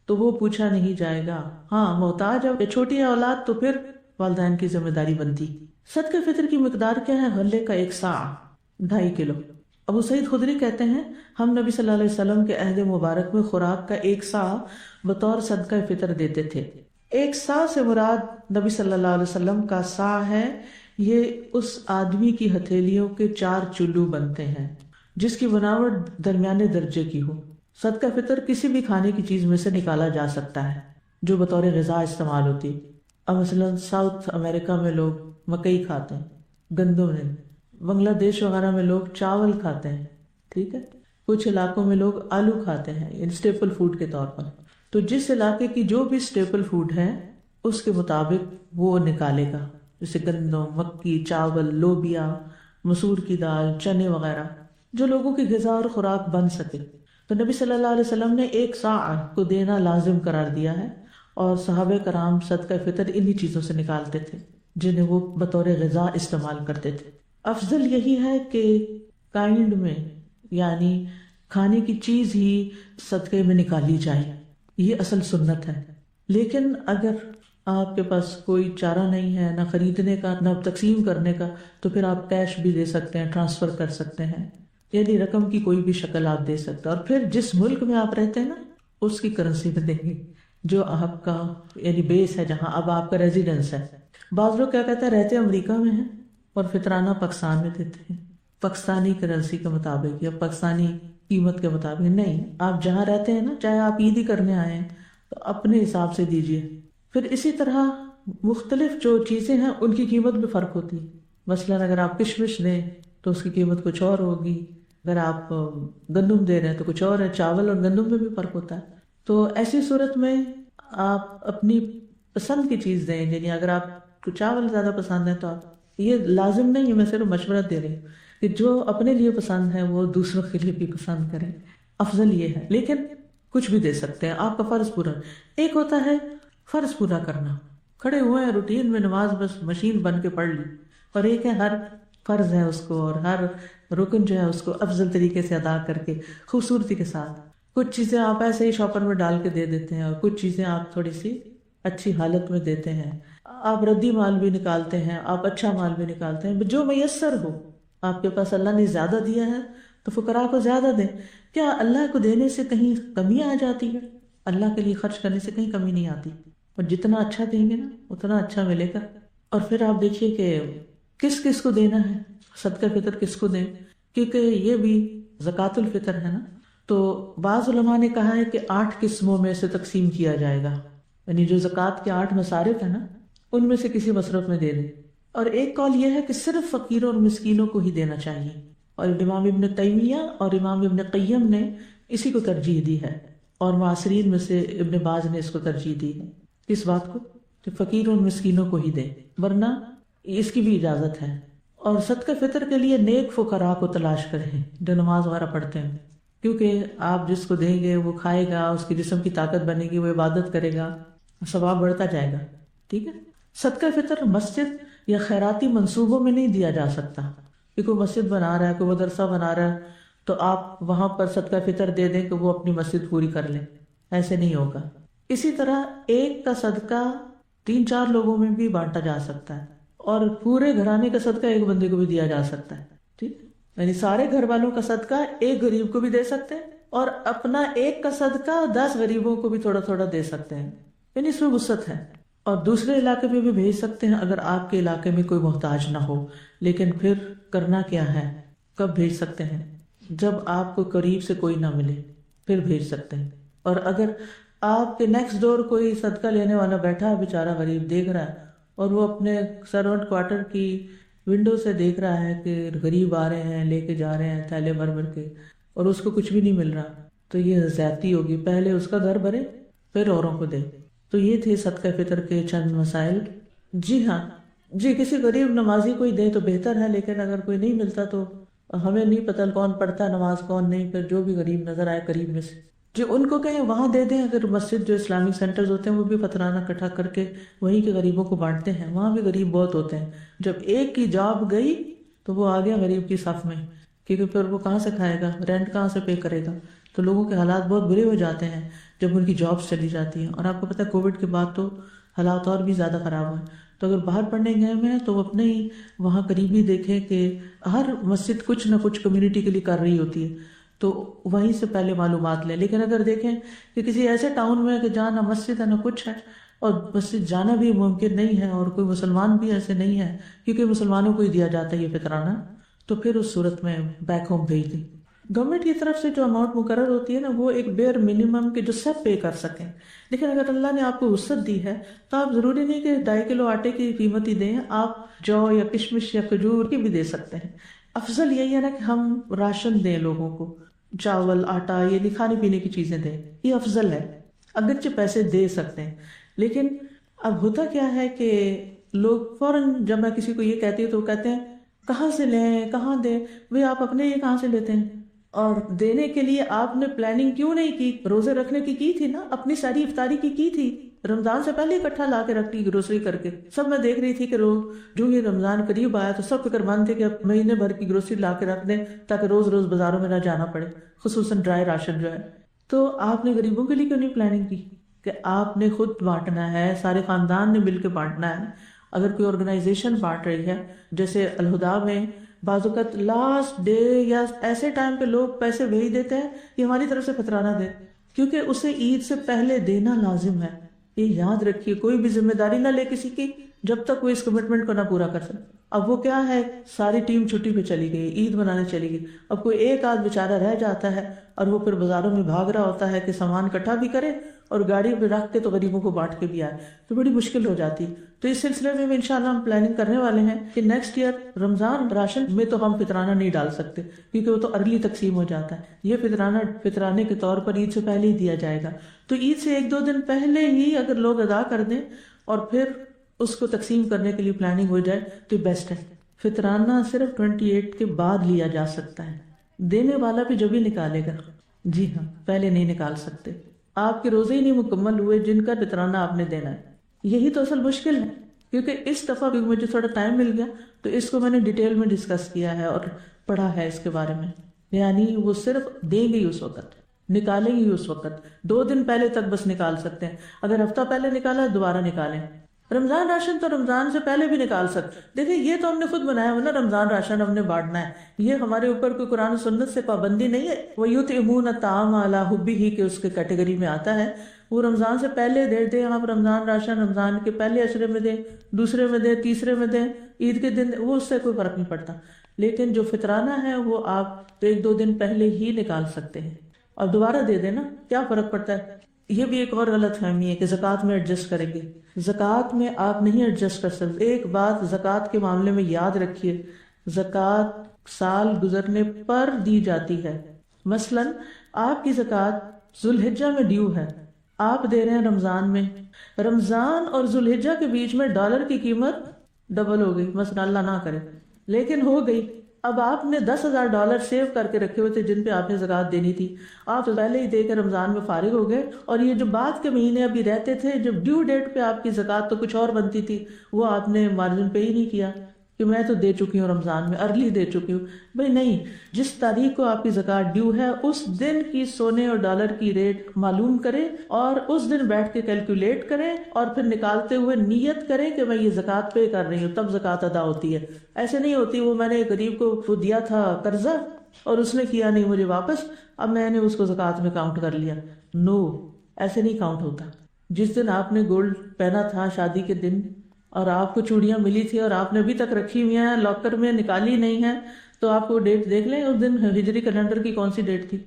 تو وہ پوچھا نہیں جائے گا۔ ہاں محتاج ہے یا چھوٹی ہے اولاد تو پھر والدین کی ذمہ داری بنتی۔ صدقہ فطر کی مقدار کیا ہے؟ غلے کا 1 صاع، 2.5 کلو۔ ابو سعید خدری کہتے ہیں ہم نبی صلی اللہ علیہ وسلم کے عہد مبارک میں خوراک کا 1 صاع بطور صدقہ فطر دیتے تھے۔ 1 صاع سے مراد نبی صلی اللہ علیہ وسلم کا صاع ہے، یہ اس آدمی کی ہتھیلیوں کے 4 چلو بنتے ہیں جس کی بناوٹ درمیانے درجے کی ہو۔ صدقہ فطر کسی بھی کھانے کی چیز میں سے نکالا جا سکتا ہے جو بطور غذا استعمال ہوتی۔ اب مثلا ساؤتھ امریکہ میں لوگ مکئی کھاتے ہیں، گندم نہیں، بنگلہ دیش وغیرہ میں لوگ چاول کھاتے ہیں، ٹھیک ہے، کچھ علاقوں میں لوگ آلو کھاتے ہیں اسٹیپل فوڈ کے طور پر۔ تو جس علاقے کی جو بھی اسٹیپل فوڈ ہے اس کے مطابق وہ نکالے گا، جیسے گندم، مکی، چاول، لوبیا، مسور کی دال، چنے وغیرہ جو لوگوں کی غذا اور خوراک بن سکے۔ تو نبی صلی اللہ علیہ وسلم نے 1 صاع کو دینا لازم قرار دیا ہے، اور صحابہ کرام صدقہ فطر انہی چیزوں سے نکالتے تھے جنہیں وہ بطور غذا استعمال کرتے تھے۔ افضل یہی ہے کہ کائنڈ میں، یعنی کھانے کی چیز ہی صدقے میں نکالی جائے، یہ اصل سنت ہے۔ لیکن اگر آپ کے پاس کوئی چارہ نہیں ہے، نہ خریدنے کا نہ تقسیم کرنے کا، تو پھر آپ کیش بھی دے سکتے ہیں، ٹرانسفر کر سکتے ہیں، یعنی رقم کی کوئی بھی شکل آپ دے سکتے ہیں، اور پھر جس ملک میں آپ رہتے ہیں نا اس کی کرنسی میں دیں گے جو آپ کا یعنی بیس ہے، جہاں اب آپ کا ریزیڈنس ہے۔ بعض لوگ کیا کہتے ہیں رہتے امریکہ میں ہیں اور فطرانہ پاکستان میں دیتے ہیں، پاکستانی کرنسی کے مطابق یا پاکستانی قیمت کے مطابق نہیں، آپ جہاں رہتے ہیں نا، چاہے آپ عیدی کرنے آئے ہیں تو اپنے حساب سے دیجیے۔ پھر اسی طرح مختلف جو چیزیں ہیں ان کی قیمت میں فرق ہوتی ہے، مثلاً اگر آپ کشمش دیں تو اس کی قیمت کچھ اور ہوگی، اگر آپ گندم دے رہے ہیں تو کچھ اور ہے، چاول اور گندم میں بھی فرق ہوتا ہے۔ تو ایسی صورت میں آپ اپنی پسند کی چیز دیں، یعنی اگر آپ کو چاول زیادہ پسند ہے تو آپ، یہ لازم نہیں ہے، میں صرف مشورہ دے رہی ہوں کہ جو اپنے لیے پسند ہے وہ دوسروں کے لیے بھی پسند کریں، افضل یہ ہے۔ لیکن کچھ بھی دے سکتے ہیں، آپ کا فرض پورا۔ ایک ہوتا ہے فرض پورا کرنا، کھڑے ہوئے ہیں روٹین میں نماز بس مشین بن کے پڑھ لی، اور ایک ہے ہر فرض ہے اس کو اور ہر رکن جو ہے اس کو افضل طریقے سے ادا کر کے خوبصورتی کے ساتھ۔ کچھ چیزیں آپ ایسے ہی شاپر میں ڈال کے دے دیتے ہیں اور کچھ چیزیں آپ تھوڑی سی اچھی حالت میں دیتے ہیں، آپ ردی مال بھی نکالتے ہیں، آپ اچھا مال بھی نکالتے ہیں، جو میسر ہو آپ کے پاس اللہ نے زیادہ دیا ہے تو فقراء کو زیادہ دیں. کیا اللہ کو دینے سے کہیں کمی آ جاتی ہے؟ اللہ کے لیے خرچ کرنے سے کہیں کمی نہیں آتی. اور جتنا اچھا دیں گے نا اتنا اچھا ملے گا. اور پھر آپ دیکھیے کہ کس کس کو دینا ہے، صدقہ فطر کس کو دیں، کیونکہ یہ بھی زکوٰۃ الفطر ہے نا. تو بعض علماء نے کہا ہے کہ 8 قسموں میں سے تقسیم کیا جائے گا، یعنی جو زکوٰۃ کے 8 مصارف ہیں نا ان میں سے کسی مصرف میں دے دیں. اور ایک قول یہ ہے کہ صرف فقیروں اور مسکینوں کو ہی دینا چاہیے، اور امام ابن تیمیہ اور امام ابن قیم نے اسی کو ترجیح دی ہے، اور معاصرین میں سے ابن باز نے اس کو ترجیح دی ہے. کس بات کو؟ کہ فقیروں اور مسکینوں کو ہی دیں، ورنہ اس کی بھی اجازت ہے. اور صدقہ فطر کے لیے نیک فقراء کو تلاش کریں جو نماز وغیرہ پڑھتے ہیں، کیونکہ آپ جس کو دیں گے وہ کھائے گا، اس کی جسم کی طاقت بنے گی، وہ عبادت کرے گا، ثواب بڑھتا جائے گا. ٹھیک ہے. صدقہ فطر مسجد یا خیراتی منصوبوں میں نہیں دیا جا سکتا کہ کوئی مسجد بنا رہا ہے، کوئی مدرسہ بنا رہا ہے تو آپ وہاں پر صدقہ فطر دے دیں کہ وہ اپنی مسجد پوری کر لیں، ایسے نہیں ہوگا. اسی طرح ایک کا صدقہ 3-4 لوگوں میں بھی بانٹا جا سکتا ہے، اور پورے گھرانے کا صدقہ ایک بندے کو بھی دیا جا سکتا ہے. ٹھیک، یعنی سارے گھر والوں کا صدقہ ایک غریب کو بھی دے سکتے ہیں، اور اپنا ایک کا صدقہ 10 غریبوں کو بھی تھوڑا تھوڑا دے سکتے ہیں، یعنی اس میں وسعت ہے. اور دوسرے علاقے میں بھی بھیج سکتے ہیں اگر آپ کے علاقے میں کوئی محتاج نہ ہو. لیکن پھر کرنا کیا ہے؟ کب بھیج سکتے ہیں؟ جب آپ کو قریب سے کوئی نہ ملے پھر بھیج سکتے ہیں. اور اگر آپ کے نیکسٹ ڈور کوئی صدقہ لینے والا بیٹھا ہے، بیچارہ غریب دیکھ رہا ہے، اور وہ اپنے سرونٹ کوارٹر کی ونڈو سے دیکھ رہا ہے کہ غریب آ رہے ہیں، لے کے جا رہے ہیں تھیلے بھر بھر کے، اور اس کو کچھ بھی نہیں مل رہا، تو یہ زیادتی ہوگی. پہلے اس کا گھر بھرے پھر اوروں کو دے. تو یہ تھے صدقہ فطر کے چند مسائل. جی ہاں، جی کسی غریب نمازی کو ہی دیں تو بہتر ہے، لیکن اگر کوئی نہیں ملتا تو ہمیں نہیں پتہ کون پڑھتا ہے نماز کون نہیں، پھر جو بھی غریب نظر آئے قریب میں سے جی ان کو کہیں وہاں دے دیں. اگر مسجد جو اسلامک سینٹرز ہوتے ہیں وہ بھی فطرانہ اکٹھا کر کے وہیں کے غریبوں کو بانٹتے ہیں، وہاں بھی غریب بہت ہوتے ہیں. جب ایک کی جاب گئی تو وہ آ گیا غریب کی صف میں، کیونکہ پھر وہ کہاں سے کھائے گا، رینٹ کہاں سے پے کرے گا. تو لوگوں کے حالات بہت برے ہو جاتے ہیں جب ان کی جابس چلی جاتی ہیں. اور آپ کو پتہ ہے کووڈ کے بعد تو حالات اور بھی زیادہ خراب ہوئے. تو اگر باہر پڑھنے گئے ہوئے ہیں تو وہ اپنے ہی وہاں قریبی دیکھیں کہ ہر مسجد کچھ نہ کچھ کمیونٹی کے لیے کر رہی ہوتی ہے، تو وہیں سے پہلے معلومات لیں. لیکن اگر دیکھیں کہ کسی ایسے ٹاؤن میں کہ جہاں نہ مسجد ہے نہ کچھ ہے، اور مسجد جانا بھی ممکن نہیں ہے، اور کوئی مسلمان بھی ایسے نہیں ہے کیونکہ مسلمانوں کو ہی دیا جاتا ہے یہ فطرانہ، تو پھر اس صورت میں بیک ہوم بھیج دیں. گورنمنٹ کی طرف سے جو اماؤنٹ مقرر ہوتی ہے نا وہ ایک بیئر منیمم کے جو سب پے کر سکیں. لیکن اگر اللہ نے آپ کو وسعت دی ہے تو آپ ضروری نہیں کہ 2.5 کلو آٹے کی قیمت ہی دیں، آپ جو یا کشمش یا کھجور کی بھی دے سکتے ہیں. افضل یہی ہے نا کہ ہم راشن دیں لوگوں کو، چاول آٹا، یہ نہیں کھانے پینے کی چیزیں دیں، یہ افضل ہے. اگرچہ پیسے دے سکتے ہیں، لیکن اب ہوتا کیا ہے کہ لوگ فوراً جب میں کسی کو یہ کہتی ہوں تو وہ کہتے ہیں کہاں سے لیں، کہاں دیں. بھئی آپ اپنے یہ کہاں سے لیتے ہیں؟ اور دینے کے لیے آپ نے پلاننگ کیوں نہیں کی؟ روزے رکھنے کی تھی نا، اپنی ساری افطاری کی تھی، رمضان سے پہلے اکٹھا لا کے رکھ لی گروسری کر کے. سب میں دیکھ رہی تھی کہ جو ہی رمضان قریب آیا تو سب فکر مند تھے کہ اب مہینے بھر کی گروسری لا کے رکھ دیں تاکہ روز روز بازاروں میں نہ جانا پڑے، خصوصاً ڈرائی راشن جو ہے. تو آپ نے غریبوں کے لیے کیوں نہیں پلاننگ کی کہ آپ نے خود بانٹنا ہے، سارے خاندان نے مل کے بانٹنا ہے. اگر کوئی آرگنائزیشن بانٹ رہی ہے جیسے الہدا میں، بعض اوقات لاسٹ ڈے یا ایسے ٹائم پہ لوگ پیسے بھیج دیتے ہیں کہ ہماری طرف سے فطرانہ دے، کیونکہ اسے عید سے پہلے دینا لازم ہے. یہ یاد رکھیے، کوئی بھی ذمہ داری نہ لے کسی کی جب تک وہ اس کمٹمنٹ کو نہ پورا کر سکے. اب وہ کیا ہے، ساری ٹیم چھٹی پہ چلی گئی، عید منانے چلی گئی، اب کوئی ایک آدھ بیچارہ رہ جاتا ہے اور وہ پھر بازاروں میں بھاگ رہا ہوتا ہے کہ سامان اکٹھا بھی کرے اور گاڑی پہ رکھ کے تو غریبوں کو بانٹ کے بھی آئے، تو بڑی مشکل ہو جاتی. تو اس سلسلے میں انشاءاللہ ہم پلاننگ کرنے والے ہیں کہ نیکسٹ ایئر رمضان راشن میں تو ہم فطرانہ نہیں ڈال سکتے کیونکہ وہ تو ارلی تقسیم ہو جاتا ہے. یہ فطرانے کے طور پر عید سے پہلے ہی دیا جائے گا. تو عید سے 1-2 دن پہلے ہی اگر لوگ ادا کر دیں اور پھر اس کو تقسیم کرنے کے لیے پلاننگ ہو جائے تو بیسٹ ہے. فطرانہ صرف 28 کے بعد لیا جا سکتا ہے، دینے والا بھی جب ہی نکالے گا. جی ہاں، پہلے نہیں نکال سکتے. آپ کے روزے ہی نہیں مکمل ہوئے جن کا فطرانہ آپ نے دینا ہے. یہی تو اصل مشکل ہے، کیونکہ اس دفعہ مجھے تھوڑا ٹائم مل گیا تو اس کو میں نے ڈیٹیل میں ڈسکس کیا ہے اور پڑھا ہے اس کے بارے میں. یعنی وہ صرف دیں گے اس وقت، نکالیں گے اس وقت، 2 دن پہلے تک بس نکال سکتے ہیں. اگر ہفتہ پہلے نکالا دوبارہ نکالیں، رمضان راشن تو رمضان سے پہلے بھی نکال سکتے. دیکھیں یہ تو ہم نے خود بنایا ہوا نا، رمضان راشن ہم نے بانٹنا ہے، یہ ہمارے اوپر کوئی قرآن و سنت سے پابندی نہیں ہے. وَيُطْعِمُونَ الطَّعَامَ عَلَىٰ حُبِّهِ کہ اس کے کیٹیگری میں آتا ہے. وہ رمضان سے پہلے دے دیں آپ رمضان راشن، رمضان کے پہلے عشرے میں دیں، دوسرے میں دیں، تیسرے میں دیں، عید کے دن، وہ اس سے کوئی فرق نہیں پڑتا. لیکن جو فطرانہ ہے وہ آپ ایک دو دن پہلے ہی نکال سکتے ہیں اور دوبارہ دے دینا، کیا فرق پڑتا ہے. یہ بھی ایک اور غلط فہمی ہے کہ زکوٰۃ میں ایڈجسٹ کریں گے. زکوٰۃ میں آپ نہیں ایڈجسٹ کر سکتے. ایک بات زکوٰۃ کے معاملے میں یاد رکھیے، زکوٰۃ سال گزرنے پر دی جاتی ہے. مثلا آپ کی زکوٰۃ ذوالحجہ میں ڈیو ہے، آپ دے رہے ہیں رمضان میں، رمضان اور ذوالحجہ کے بیچ میں ڈالر کی قیمت ڈبل ہو گئی، مثلا اللہ نہ کرے، لیکن ہو گئی. اب آپ نے $10,000 سیو کر کے رکھے ہوئے تھے جن پہ آپ نے زکوٰۃ دینی تھی، آپ پہلے ہی دے کے رمضان میں فارغ ہو گئے، اور یہ جو بعد کے مہینے ابھی رہتے تھے جب ڈیو ڈیٹ پہ آپ کی زکوٰۃ تو کچھ اور بنتی تھی، وہ آپ نے مارجن پے ہی نہیں کیا کہ میں تو دے چکی ہوں رمضان میں، ارلی دے چکی ہوں. بھائی نہیں، جس تاریخ کو آپ کی زکوٰۃ ڈیو ہے اس دن کی سونے اور ڈالر کی ریٹ معلوم کریں اور اس دن بیٹھ کے کیلکولیٹ کریں اور پھر نکالتے ہوئے نیت کریں کہ میں یہ زکوٰۃ پے کر رہی ہوں، تب زکوٰۃ ادا ہوتی ہے. ایسے نہیں ہوتی وہ میں نے غریب کو دیا تھا قرضہ اور اس نے کیا نہیں مجھے واپس، اب میں نے اس کو زکوٰۃ میں کاؤنٹ کر لیا. نو، ایسے نہیں کاؤنٹ ہوتا. جس دن آپ نے گولڈ پہنا تھا شادی کے دن اور آپ کو چوڑیاں ملی تھی اور آپ نے ابھی تک رکھی ہوئی ہیں لاکر میں، نکالی نہیں ہے، تو آپ کو ڈیٹ دیکھ لیں اس دن ہجری کیلنڈر کی کون سی ڈیٹ تھی،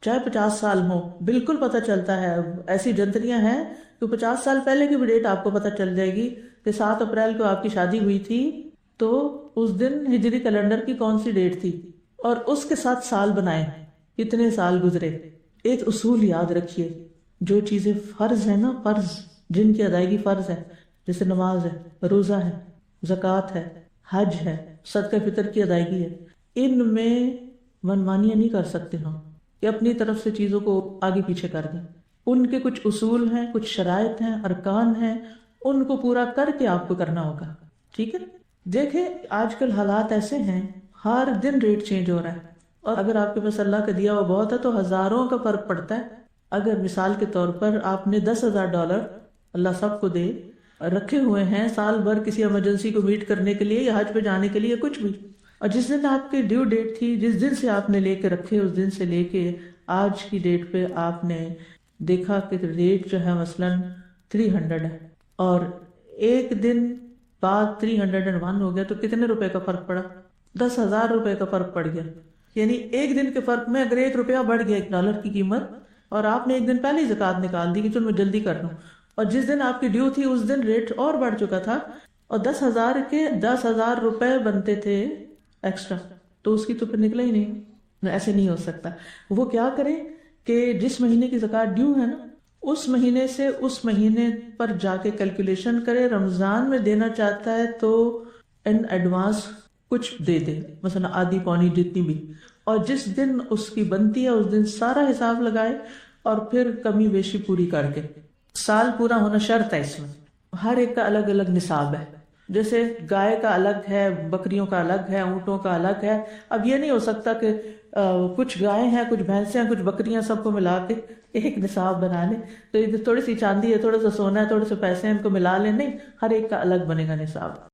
چاہے 50 سال ہو، بالکل پتہ چلتا ہے. ایسی جنتریاں ہیں کہ 50 سال پہلے کی بھی ڈیٹ آپ کو پتہ چل جائے گی کہ 7 اپریل کو آپ کی شادی ہوئی تھی تو اس دن ہجری کیلنڈر کی کون سی ڈیٹ تھی، اور اس کے ساتھ سال بنائے کتنے سال گزرے. ایک اصول یاد رکھیے، جو چیزیں فرض ہیں نا، فرض جن کی ادائیگی فرض ہے، جیسے نماز ہے، روزہ ہے، زکوٰۃ ہے، حج ہے، صدقہ فطر کی ادائیگی ہے، ان میں منمانیاں نہیں کر سکتے ہم کہ اپنی طرف سے چیزوں کو آگے پیچھے کر دیں. ان کے کچھ اصول ہیں، کچھ شرائط ہیں، ارکان ہیں، ان کو پورا کر کے آپ کو کرنا ہوگا. ٹھیک ہے. دیکھیں آج کل حالات ایسے ہیں، ہر دن ریٹ چینج ہو رہا ہے، اور اگر آپ کے پاس اللہ کا دیا ہوا بہت ہے تو ہزاروں کا فرق پڑتا ہے. اگر مثال کے طور پر آپ نے $10,000 اللہ سب کو دے رکھے ہوئے ہیں سال بھر کسی ایمرجنسی کو میٹ کرنے کے لیے یا حج پہ جانے کے لیے کچھ بھی، اور جس دن آپ کی ڈیو ڈیٹ تھی، جس دن سے آپ نے لے کے رکھے، اس دن سے لے کے آج کی ڈیٹ پہ آپ نے دیکھا کہ ریٹ جو ہے مثلاً 300 ہے، اور ایک دن بعد 301 ہو گیا، تو کتنے روپے کا فرق پڑا؟ $10,000 کا فرق پڑ گیا. یعنی ایک دن کے فرق میں اگر $1 بڑھ گیا $1 کی قیمت، اور آپ نے ایک دن پہلے ہی زکوٰۃ نکال دی کہ چل میں جلدی کر لوں، اور جس دن آپ کی ڈیو تھی اس دن ریٹ اور بڑھ چکا تھا، اور 10,000 کے $10,000 بنتے تھے ایکسٹرا، تو اس کی تو پھر نکلا ہی نہیں. ایسے نہیں ہو سکتا. وہ کیا کریں کہ جس مہینے کی زکوٰۃ ڈیو ہے نا، اس مہینے سے اس مہینے پر جا کے کیلکولیشن کرے. رمضان میں دینا چاہتا ہے تو ان ایڈوانس کچھ دے دے، مثلا آدھی پونی جتنی بھی، اور جس دن اس کی بنتی ہے اس دن سارا حساب لگائے اور پھر کمی بیشی پوری کر کے. سال پورا ہونا شرط ہے اس میں. ہر ایک کا الگ الگ نصاب ہے، جیسے گائے کا الگ ہے، بکریوں کا الگ ہے، اونٹوں کا الگ ہے. اب یہ نہیں ہو سکتا کہ کچھ گائے ہیں، کچھ بھینسیں ہیں، کچھ بکریاں، سب کو ملا کے ایک نصاب بنا لیں. تو تھوڑی سی چاندی ہے، تھوڑا سا سونا ہے، تھوڑے سے پیسے ہیں، ان کو ملا لیں. نہیں، ہر ایک کا الگ بنے گا نصاب.